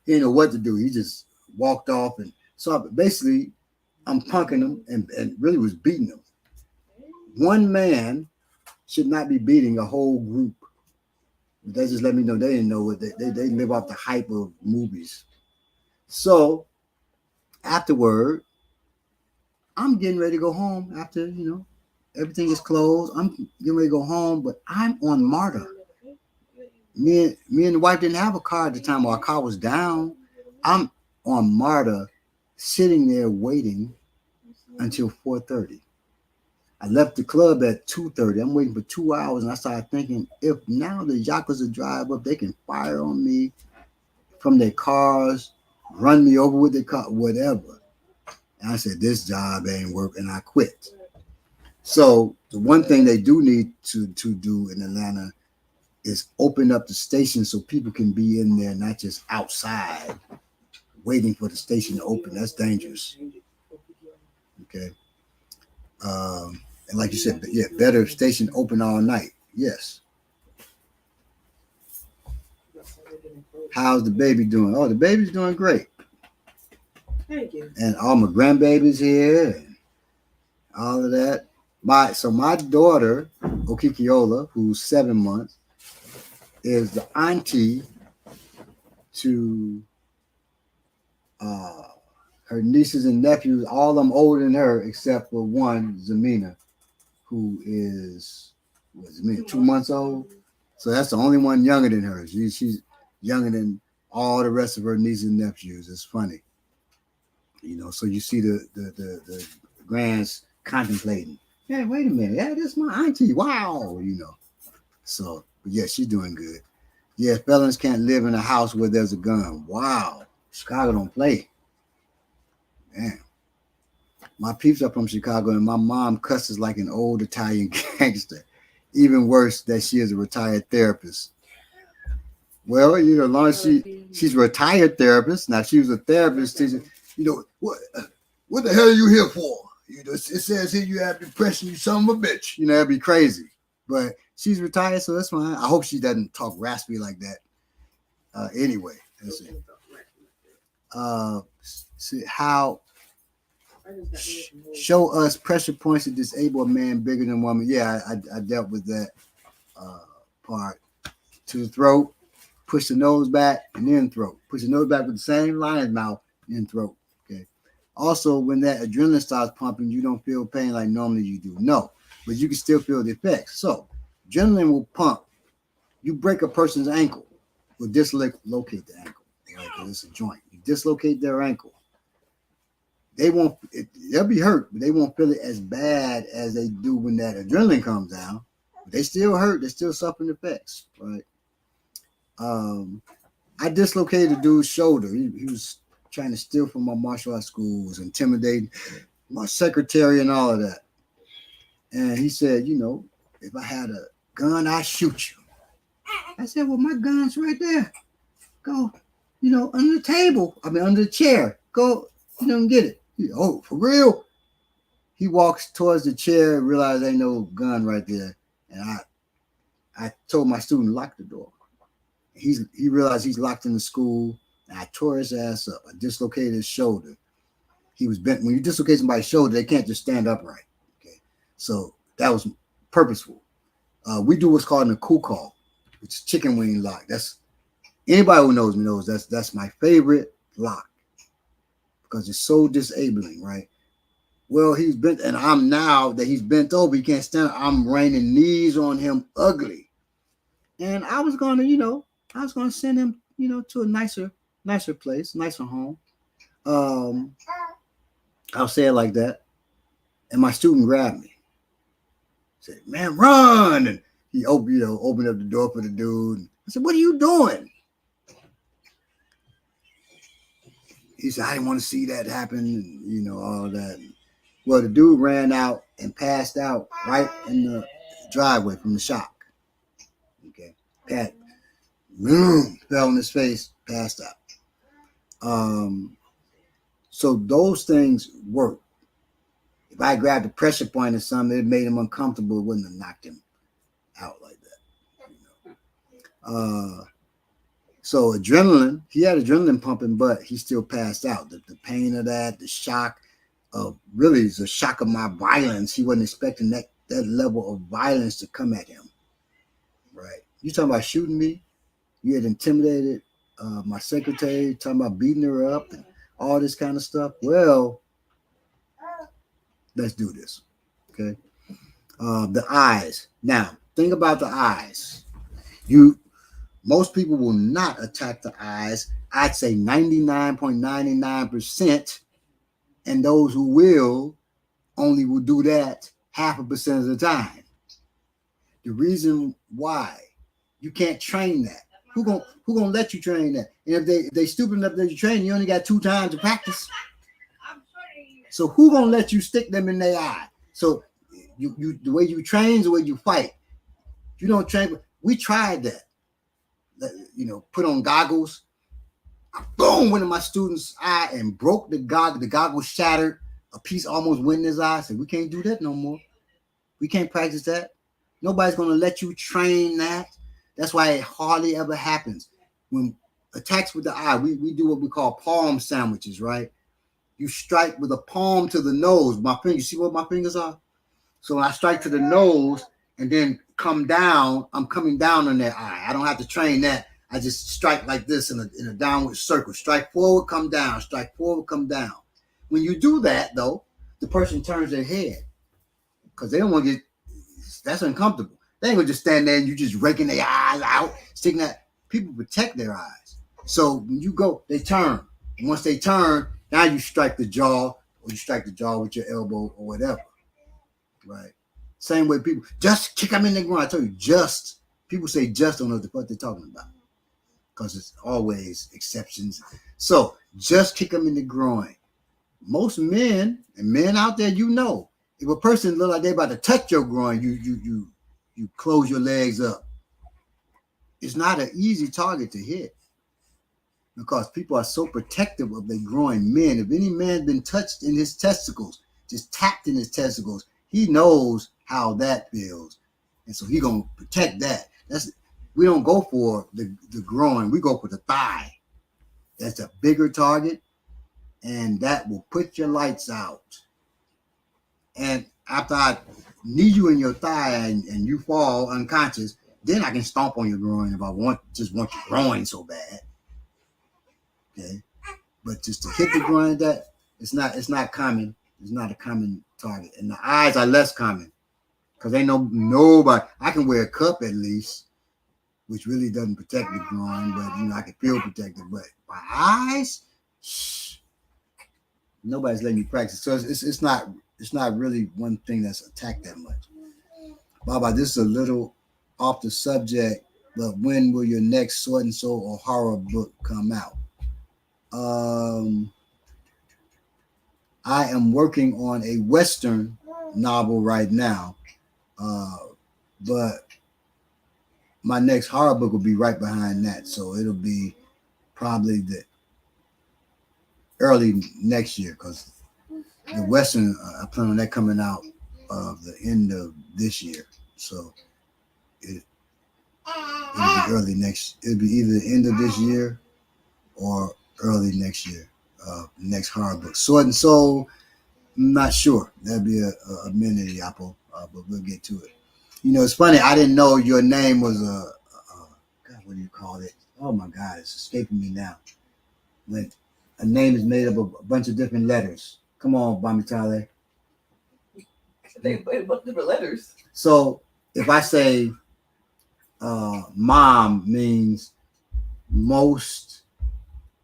he didn't know what to do. He just walked off. And so basically, I'm punking him and really was beating him. One man should not be beating a whole group. They just let me know they didn't know what they live off the hype of movies. So afterward, I'm getting ready to go home after, everything is closed. I'm getting ready to go home, but I'm on MARTA. Me and the wife didn't have a car at the time. Our car was down. I'm on MARTA, sitting there waiting until 4:30. I left the club at 2:30. I'm waiting for 2 hours, and I started thinking, if now the Yakuza drive up, they can fire on me from their cars, run me over with their car, whatever. And I said, this job ain't working, and I quit. So the one thing they do need to do in Atlanta is open up the station so people can be in there, not just outside waiting for the station to open. That's dangerous. Okay. And like you said, yeah, better station open all night. Yes. How's the baby doing? Oh, the baby's doing great. Thank you. And all my grandbabies here and all of that. My daughter, Okikiola, who's 7 months, is the auntie to her nieces and nephews, all of them older than her, except for one, Zamina, who is 2 months old. So that's the only one younger than her. She's younger than all the rest of her nieces and nephews. It's funny, So you see the grands contemplating. Hey, wait a minute. Yeah, this is my auntie. Wow, So, but yeah, she's doing good. Yeah, felons can't live in a house where there's a gun. Wow, Chicago don't play. Man, my peeps are from Chicago, and my mom cusses like an old Italian gangster. Even worse, that she is a retired therapist. Well, as long as she's a retired therapist. Now, she was a therapist teacher. What the hell are you here for? It says here you have depression, you son of a bitch. That'd be crazy. But she's retired, so that's fine. I hope she doesn't talk raspy like that. Anyway, let's see. See how show us pressure points to disable a man bigger than woman. Yeah, I dealt with that part. To the throat, push the nose back, and then throat. Push the nose back with the same lion's mouth, then throat. Okay. Also, when that adrenaline starts pumping, you don't feel pain like normally you do. No, but you can still feel the effects. So, adrenaline will pump. You break a person's ankle, will dislocate the ankle. Like it's a joint. You dislocate their ankle. They'll be hurt, but they won't feel it as bad as they do when that adrenaline comes down. But they still hurt. They're still suffering effects, right? I dislocated the dude's shoulder. He was trying to steal from my martial arts school, was intimidating my secretary and all of that. And he said, if I had a gun, I'd shoot you. I said, well, my gun's right there. Go, under the table. Under the chair. Go, and get it. Oh, for real? He walks towards the chair, realized ain't no gun right there. And I told my student, lock the door. He realized he's locked in the school, and I tore his ass up. I dislocated his shoulder. He was bent. When you dislocate somebody's shoulder, they can't just stand upright. Okay, so that was purposeful. We do what's called an call, which is chicken wing lock. That's anybody who knows me knows that's my favorite lock because it's so disabling, right? Well, he's bent, and I'm now that he's bent over, he can't stand. I'm raining knees on him, ugly, and I was gonna send him, to a nicer place, nicer home. I'll say it like that. And my student grabbed me, said, "Man, run!" And he opened up the door for the dude. I said, "What are you doing?" He said, "I didn't want to see that happen," and all of that. Well, the dude ran out and passed out right in the driveway from the shock. Okay, fell on his face, passed out. So those things work. If I grabbed a pressure point or something, it made him uncomfortable. It wouldn't have knocked him out like So adrenaline, he had adrenaline pumping, but he still passed out. The pain of that, the shock of really the shock of my violence. He wasn't expecting that level of violence to come at him. Right? You talking about shooting me? You had intimidated my secretary, talking about beating her up and all this kind of stuff. Well, let's do this. Okay. The eyes. Now, think about the eyes. Most people will not attack the eyes. I'd say 99.99%, and those who will only will do that 0.5% of the time. The reason why you can't train that. Who gonna let you train that? And if they stupid enough to let you train, you only got 2 times to practice. So who gonna let you stick them in their eye? So you the way you train is the way you fight. You don't train. We tried that. Put on goggles. I boom went in my student's eye and broke the goggle. The goggle shattered. A piece almost went in his eye. I said, we can't do that no more. We can't practice that. Nobody's going to let you train that. That's why it hardly ever happens. When attacks with the eye, we do what we call palm sandwiches, right? You strike with a palm to the nose. My finger, you see what my fingers are? So when I strike to the nose and then come down, I'm coming down on their eye. I don't have to train that. I just strike like this in a downward circle. Strike forward, come down. Strike forward, come down. When you do that, though, the person turns their head because they don't want to get, that's uncomfortable. They ain't going to just stand there and you just raking their eyes out, sticking that. People protect their eyes. So when you go, they turn. And once they turn, now you strike the jaw or you strike the jaw with your elbow or whatever. Right. Same way people just kick them in the groin. I tell you, just people say just don't know what they're talking about because it's always exceptions. So just kick them in the groin. Most men and men out there, if a person look like they're about to touch your groin, you close your legs up. It's not an easy target to hit because people are so protective of their groin. Men, if any man's been touched in his testicles, just tapped in his testicles, he knows how that feels. And so he's going to protect that. We don't go for the groin. We go for the thigh. That's a bigger target. And that will put your lights out. And after I knee you in your thigh and you fall unconscious, then I can stomp on your groin if I want your groin so bad. Okay. But just to hit the groin, that it's not common. It's not a common target. And the eyes are less common because ain't nobody. I can wear a cup at least, which really doesn't protect the groin, but I can feel protected. But my eyes, nobody's letting me practice. So it's not really one thing that's attacked that much. Baba, this is a little off the subject, but when will your next Sword and Soul or horror book come out? I am working on a Western novel right now, but my next horror book will be right behind that. So it'll be probably the early next year because the Western, I plan on that coming out the end of this year. So it'll be early next. It'll be either the end of this year or early next year. Next horror book, Sword and Soul. I'm not sure. That'd be a minute, Yapo, but we'll get to it. It's funny. I didn't know your name was God, what do you call it? Oh my God, it's escaping me now. When a name is made up of a bunch of different letters. Come on, Bamitale. They both different letters. So if I say mom means most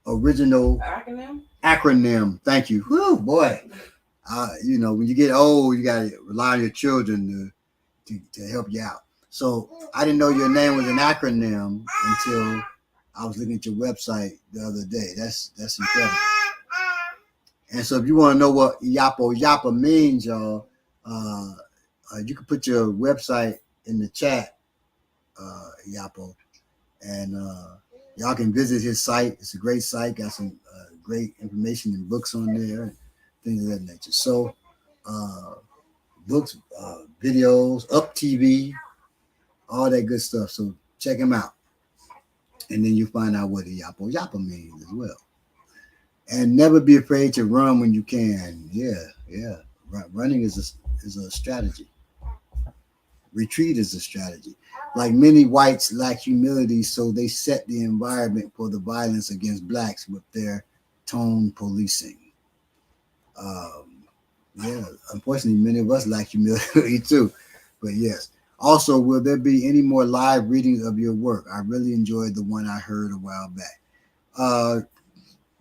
original acronym. Thank you. Whew, boy. When you get old, you gotta rely on your children to help you out. So I didn't know your name was an acronym until I was looking at your website the other day. That's incredible. And so if you want to know what Yapa means, y'all, you can put your website in the chat, Yapo, and y'all can visit his site. It's a great site. Got some great information and books on there, and things of that nature. So books, videos, Up TV, all that good stuff. So check him out. And then you find out what the yapo yapo means as well. And never be afraid to run when you can. Yeah. Running is a strategy. Retreat is a strategy. Like many whites lack humility, so they set the environment for the violence against blacks with their tone policing. Um, yeah, unfortunately, many of us lack humility too. But yes. Also, will there be any more live readings of your work? I really enjoyed the one I heard a while back. Uh,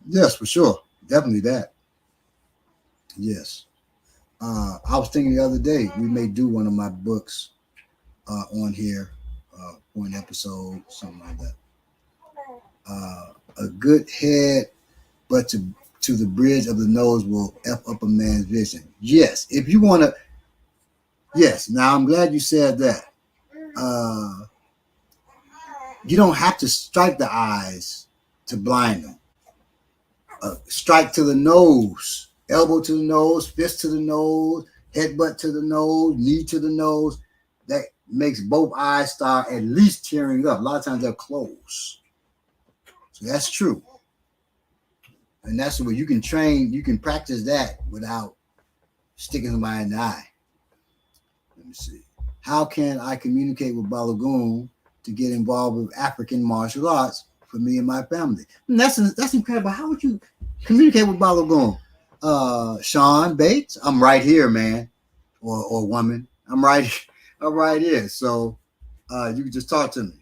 yes, for sure. Definitely that. Yes. I was thinking the other day we may do one of my books on here for an episode, something like that. A good head, but to the bridge of the nose will f up a man's vision. Yes, if you want to. Yes. Now I'm glad you said that. Uh, you don't have to strike the eyes to blind them. Strike to the nose, elbow to the nose, fist to the nose, headbutt to the nose, knee to the nose. That makes both eyes start at least tearing up. A lot of times they're closed. So that's true. And that's where you can train, you can practice that without sticking somebody in the eye. Let me see. How can I communicate with Balagoon to get involved with African martial arts for me and my family? And that's incredible. How would you communicate with Balagoon? Sean Bates, I'm right here, man, or woman. I'm right here. So you can just talk to me.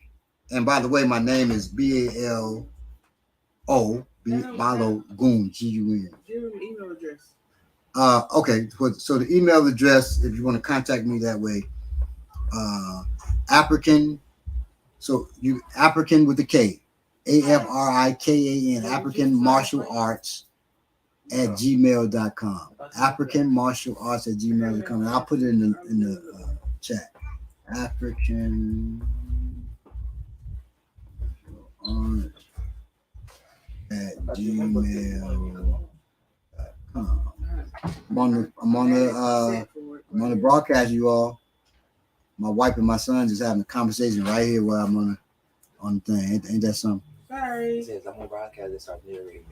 And by the way, my name is Balo Balogun Gun. Give him an email address. Okay. So the email address, if you want to contact me that way, African. So you African with the K, AFRIKAN, African Martial Arts at gmail.com. African Martial Arts at gmail.com. And I'll put it in the chat. African Arts at gmail.com. I'm on the broadcast, you all. My wife and my son just having a conversation right here while I'm on the thing. Ain't that something? Sorry. He says, I'm on broadcast and start narrating.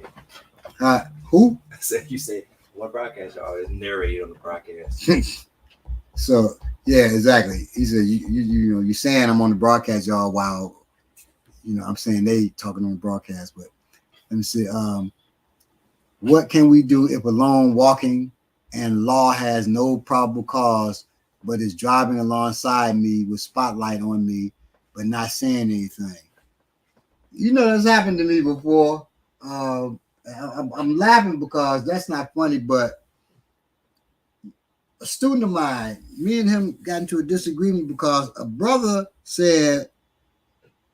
Who? I said, you say, one broadcast, y'all is narrated on the broadcast. So, yeah, exactly. He said, you know, you're saying I'm on the broadcast, y'all, while, you know, I'm saying they talking on the broadcast. But let me see. What can we do if alone walking and law has no probable cause, but is driving alongside me with spotlight on me, but not saying anything? You know, that's happened to me before. I'm laughing because that's not funny, but a student of mine, me and him got into a disagreement because a brother said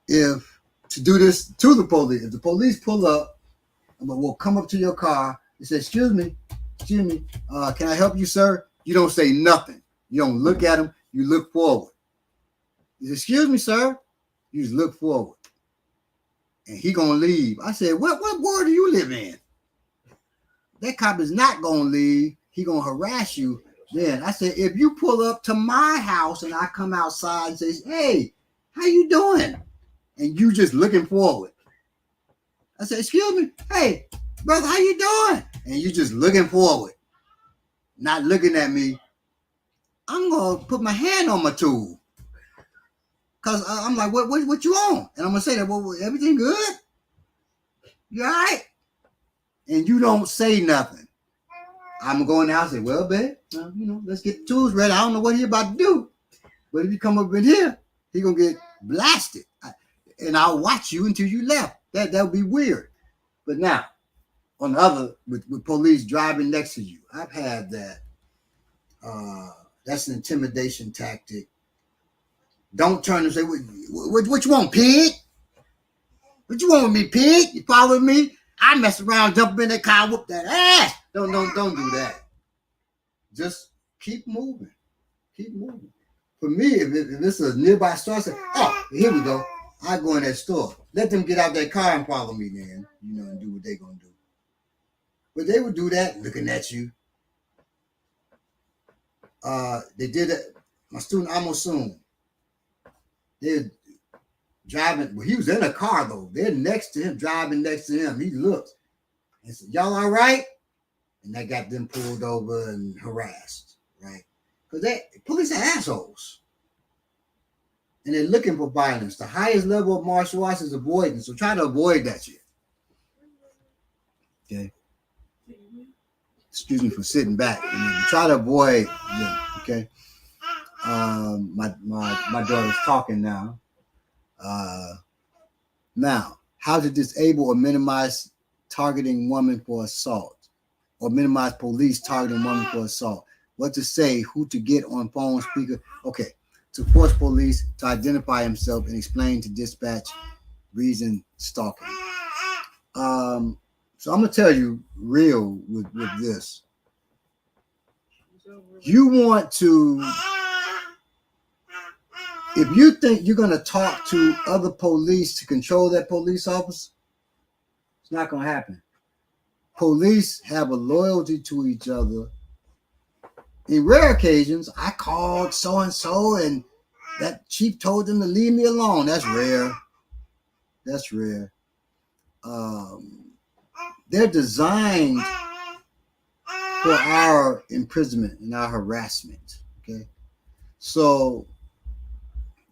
if to do this to the police, if the police pull up, will come up to your car and say, excuse me, can I help you, sir? You don't say nothing. You don't look at him. You look forward. He said, excuse me, sir. You just look forward. And he gonna leave. I said, what world do you live in? That cop is not gonna leave. He gonna harass you. Then I said, if you pull up to my house and I come outside and say, hey, how you doing? And you just looking forward. I said, excuse me, hey, brother, how you doing? And you just looking forward, not looking at me. I'm gonna put my hand on my tool. Cause I'm like, what you on? And I'm gonna say that, well, everything good? You all right? And you don't say nothing. I'm gonna go in the house and say, well, babe, you know, let's get the tools ready. I don't know what he about to do. But if you come up in here, he gonna get blasted. And I'll watch you until you left. That would be weird. But now, on the other, with police driving next to you, I've had that. That's an intimidation tactic. Don't turn and say, what you want, pig? What you want with me, pig? You following me? I mess around, jump in that car, whoop that ass. Don't do that. Just keep moving. Keep moving. For me, if it's a nearby store, I say, oh, here we go. I go in that store. Let them get out that car and follow me then, you know, and do what they gonna do. But they would do that looking at you. They did it. My student Amosun. driving. Well, he was in a car though. They're next to him, driving next to him. He looks and said, "Y'all all right?" And that got them pulled over and harassed, right? Because police are assholes. And they're looking for violence. The highest level of martial arts is avoidance. So try to avoid that shit. Okay. Excuse me for sitting back. Try to avoid them. Okay. My daughter's talking now. Now, how to disable or minimize targeting women for assault, or minimize police targeting women for assault. What to say, who to get on phone speaker. Okay. To force police to identify himself and explain to dispatch reason stalking. So I'm gonna tell you real with this. You want to, if you think you're gonna talk to other police to control that police officer, it's not gonna happen. Police have a loyalty to each other. In rare occasions, I called so and so, and that chief told them to leave me alone. That's rare. That's rare. They're designed for our imprisonment and our harassment. Okay, so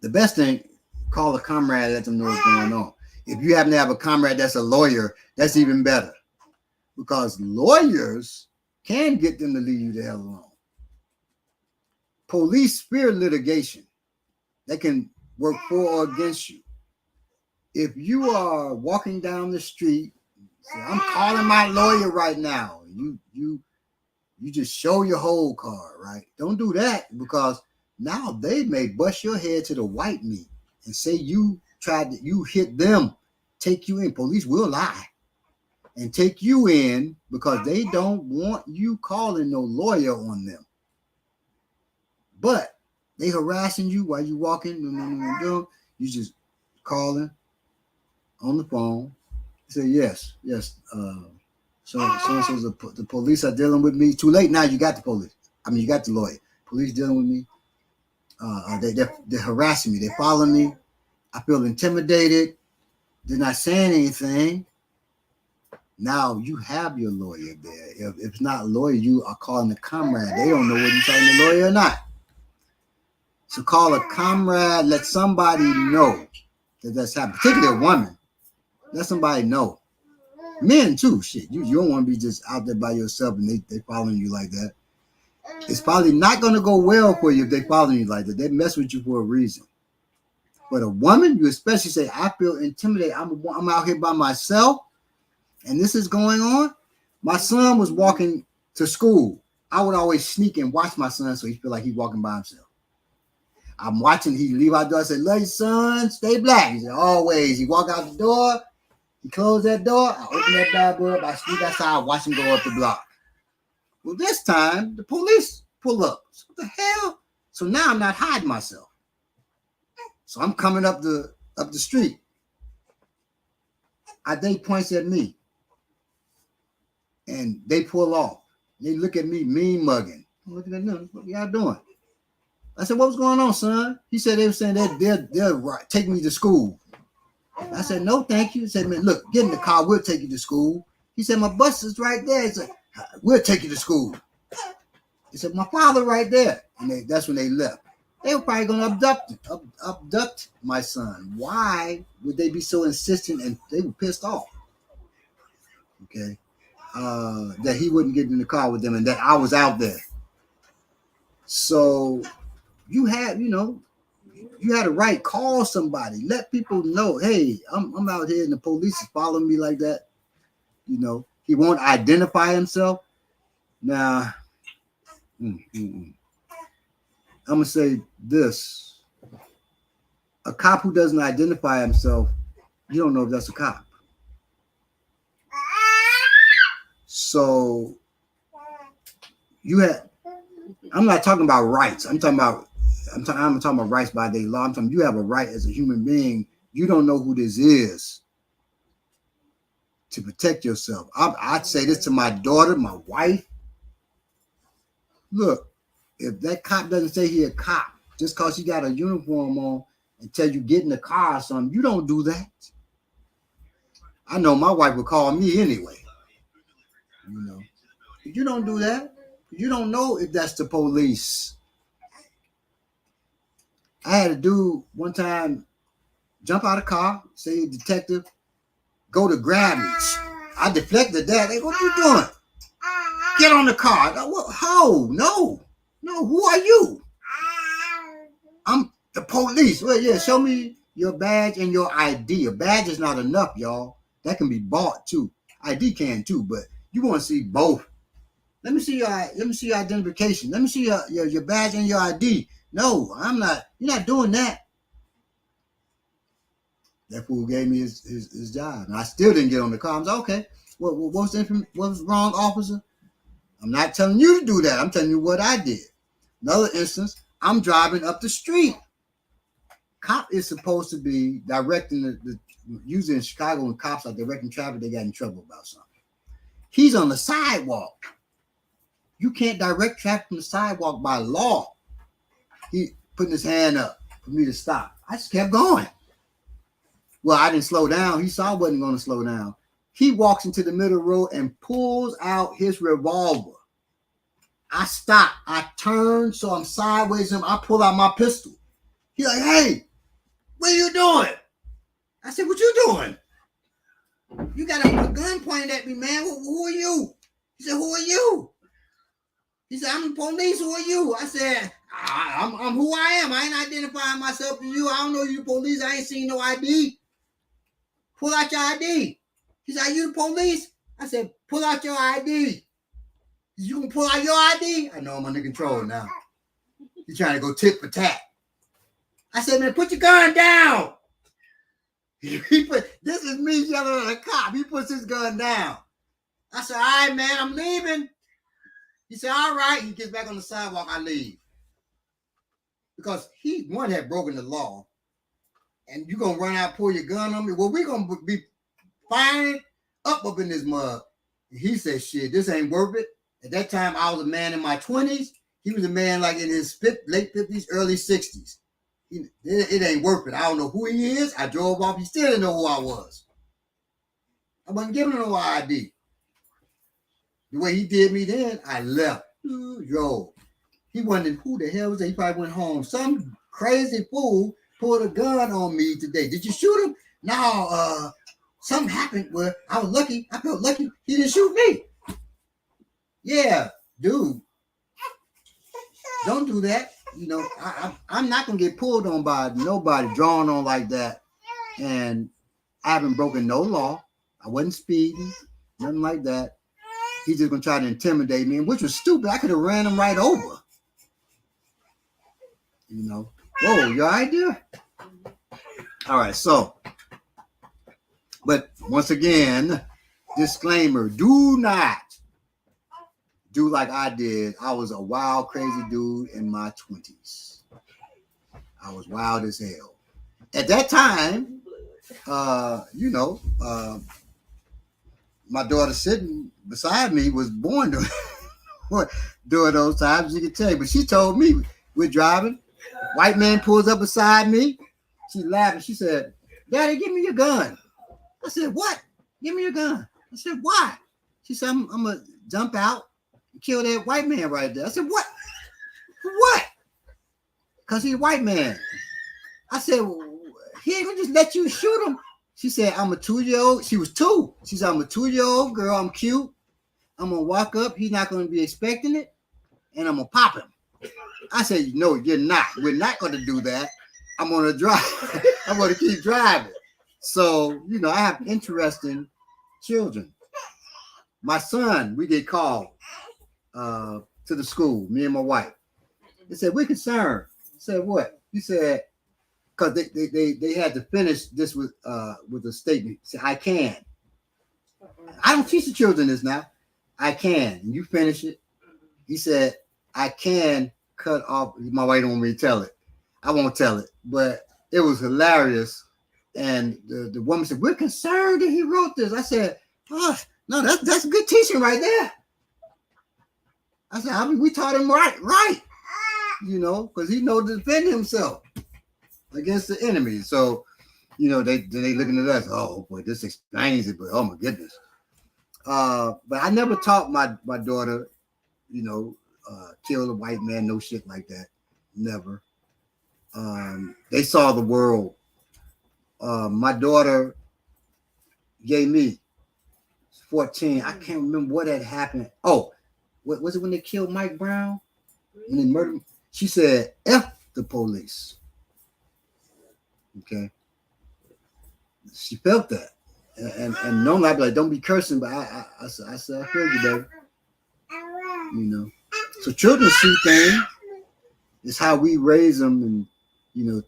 the best thing, call a comrade, let them know what's going on. If you happen to have a comrade that's a lawyer, that's even better, because lawyers can get them to leave you the hell alone. Police fear litigation. They can work for or against you. If you are walking down the street, say, I'm calling my lawyer right now. You just show your whole card, right? Don't do that, because now they may bust your head to the white meat and say you hit them, take you in. Police will lie and take you in because they don't want you calling no lawyer on them. But they harassing you while you walking. You just calling on the phone. You say, yes. So the police are dealing with me. Too late now. You got the police. You got the lawyer. Police dealing with me. They're harassing me. They're following me. I feel intimidated. They're not saying anything. Now you have your lawyer there. If it's not a lawyer, you are calling a comrade. They don't know whether you're talking to a lawyer or not. So call a comrade. Let somebody know that that's happening. Particularly a woman. Let somebody know. Men too. Shit, you don't want to be just out there by yourself and they following you like that. It's probably not going to go well for you if they following you like that. They mess with you for a reason. But a woman, you especially say, I feel intimidated. I'm out here by myself, and this is going on. My son was walking to school. I would always sneak and watch my son so he feel like he's walking by himself. I'm watching. He leave out the door. I said, love you, son. Stay black. He said, always. He walk out the door. He closed that door. I open that bad boy up. I sneak outside. Watch him go up the block. Well, this time, the police pull up. So what the hell? So now I'm not hiding myself. So I'm coming up the street. They points at me. And they pull off. They look at me mean mugging. I'm looking at them. What y'all doing? I said, what was going on, son? He said they were saying that they'll take me to school. I said, no, thank you. He said, man, look, get in the car. We'll take you to school. He said, my bus is right there. He said, we'll take you to school. He said, my father right there. And that's when they left. They were probably going to abduct my son. Why would they be so insistent? And they were pissed off. Okay. That he wouldn't get in the car with them and that I was out there. So you had a right. Call somebody. Let people know, hey, I'm out here and the police is following me like that. He won't identify himself. Now, I'm going to say this. A cop who doesn't identify himself, you don't know if that's a cop. So I'm not talking about rights. I'm talking about rights by their law. I'm talking you have a right as a human being. You don't know who this is to protect yourself. I'd say this to my daughter, my wife. Look, if that cop doesn't say he a cop, just because he got a uniform on, until you get in the car or something. You don't do that. I know my wife would call me anyway. You know, you don't do that. You don't know if that's the police. I had a dude one time jump out of the car, say detective, go to grab me. I deflected that. Hey, what you doing? Get on the car. How? No. Who are you? I'm the police. Well, yeah, show me your badge and your ID. A badge is not enough, y'all. That can be bought too. ID can too, but you want to see both. Let me see your identification. Let me see your badge and your ID. No, I'm not. You're not doing that. That fool gave me his job, and I still didn't get on the car. I was like, okay. What's wrong, officer? I'm not telling you to do that. I'm telling you what I did. Another instance, I'm driving up the street. Cop is supposed to be directing usually in Chicago when cops are directing traffic, they got in trouble about something. He's on the sidewalk. You can't direct traffic from the sidewalk by law. He putting his hand up for me to stop. I just kept going. Well, I didn't slow down. He saw I wasn't going to slow down. He walks into the middle of the road and pulls out his revolver. I stop. I turn so I'm sideways him. I pull out my pistol. He's like, hey, what are you doing? I said, what you doing? You got a gun pointed at me, man. Who are you? He said, who are you? He said, I'm the police. Who are you? I said, I'm who I am. I ain't identifying myself to you. I don't know you police. I ain't seen no ID. Pull out your ID. He said, are you the police? I said, pull out your ID. You gonna pull out your ID? I know I'm under control now. He's trying to go tit for tat. I said, man, put your gun down. This is me yelling at a cop. He puts his gun down. I said, all right, man, I'm leaving. He said, all right. He gets back on the sidewalk. I leave. Because he, one, had broken the law. And you going to run out, pull your gun on me? Well, we're going to be firing up in this mug. And he said, shit, this ain't worth it. At that time, I was a man in my 20s. He was a man like in his late 50s, early 60s. It ain't worth it. I don't know who he is. I drove off. He still didn't know who I was. I wasn't giving him no ID. The way he did me then, I left. Drove. He wondered who the hell was that? He probably went home. Some crazy fool pulled a gun on me today. Did you shoot him? No, something happened where I was lucky. I felt lucky he didn't shoot me. Yeah, dude. Don't do that. You know, I'm not going to get pulled on by nobody, drawn on like that. And I haven't broken no law. I wasn't speeding, nothing like that. He's just going to try to intimidate me, which was stupid. I could have ran him right over. You know, whoa, your idea? All right, so, but once again, disclaimer, do not do like I did. I was a wild, crazy dude in my 20s. I was wild as hell. At that time, my daughter sitting beside me was born during those times, you can tell you. But she told me, we're driving. White man pulls up beside me. She laughed and she said, Daddy, give me your gun. I said, what? Give me your gun. I said, why? She said, I'm going to jump out and kill that white man right there. I said, what? What? Because he's a white man. I said, well, he ain't going to just let you shoot him. She said, I'm a 2-year-old. She was 2. She said, I'm a 2-year-old girl. I'm cute. I'm going to walk up. He's not going to be expecting it. And I'm going to pop him. I said, no, you're not. We're not going to do that. I'm going to drive. I'm going to keep driving. So, you know, I have interesting children. My son, we get called to the school, me and my wife. They said, we're concerned. I said, what? He said, because they had to finish this with a statement. He said, I can. I don't teach the children this now. I can. And you finish it. He said, I can cut off. My wife don't want me to tell it. I won't tell it. But it was hilarious. And the woman said, we're concerned that he wrote this. I said, oh, no, that's good teaching right there. I said, we taught him right, you know, because he knows to defend himself. against the enemy. So, they looking at us. Oh boy, this explains it. But oh my goodness. But I never taught my daughter, kill a white man, no shit like that. Never. They saw the world. My daughter gave me 14. I can't remember what had happened. Oh, what was it when they killed Mike Brown? When they murdered him? She said, F the police. Okay. She felt that. And normally I'd be like, don't be cursing, but I said, I feel you, baby. So children see things. It's how we raise them and,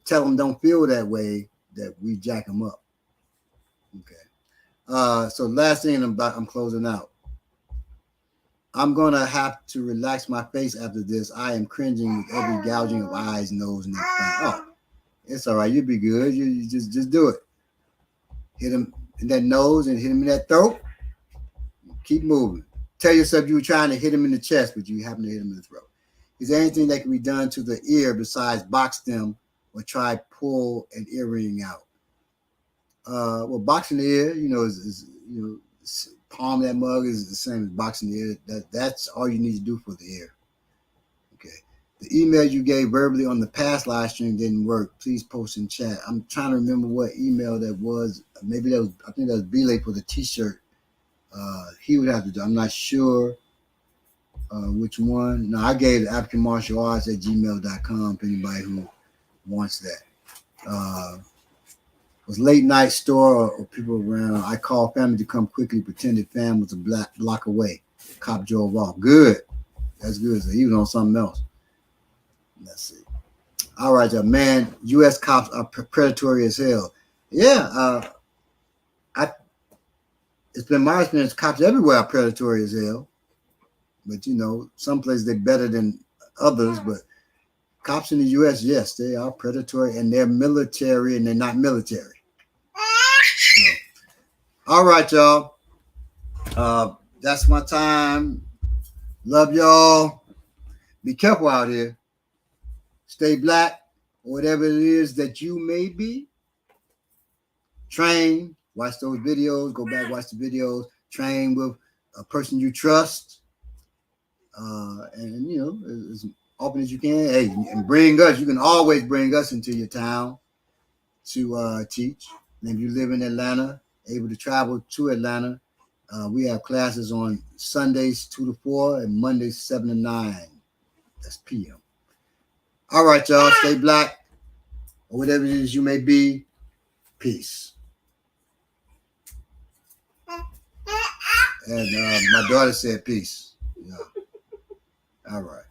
tell them don't feel that way that we jack them up. Okay. So last thing I'm closing out. I'm going to have to relax my face after this. I am cringing with every gouging of eyes, nose, neck. Oh, it's all right. You'll be good. You just do it. Hit him in that nose and hit him in that throat. Keep moving. Tell yourself you were trying to hit him in the chest, but you happen to hit him in the throat. Is there anything that can be done to the ear besides box them or try pull an earring out? Well, boxing the ear, is palm that mug is the same as boxing the ear. That's all you need to do for the ear. Okay. The email you gave verbally on the past live stream didn't work. Please post in chat. I'm trying to remember what email that was. Maybe I think that was B-Lake for the t-shirt. He would have to do. I'm not sure which one. No, I gave African Martial Arts at gmail.com for anybody who wants that. Was late night store or people around. I called family to come quickly, pretended fam was a block away. Cop drove off. Good. That's good. So he was on something else. Let's see. All right, y'all. Man, U.S. cops are predatory as hell. Yeah. It's been my experience, cops everywhere are predatory as hell. But, some places they're better than others. But cops in the U.S., yes, they are predatory, and they're military, and they're not military. So, all right, y'all. That's my time. Love y'all. Be careful out here. Stay black, or whatever it is that you may be. Train. Watch those videos. Go back, watch the videos. Train with a person you trust. And as often as you can. Hey, and bring us. You can always bring us into your town to teach. And if you live in Atlanta, able to travel to Atlanta, we have classes on Sundays 2 to 4 and Mondays 7 to 9. That's p.m. All right, y'all. Stay black or whatever it is you may be. Peace. And my daughter said peace. Yeah. All right.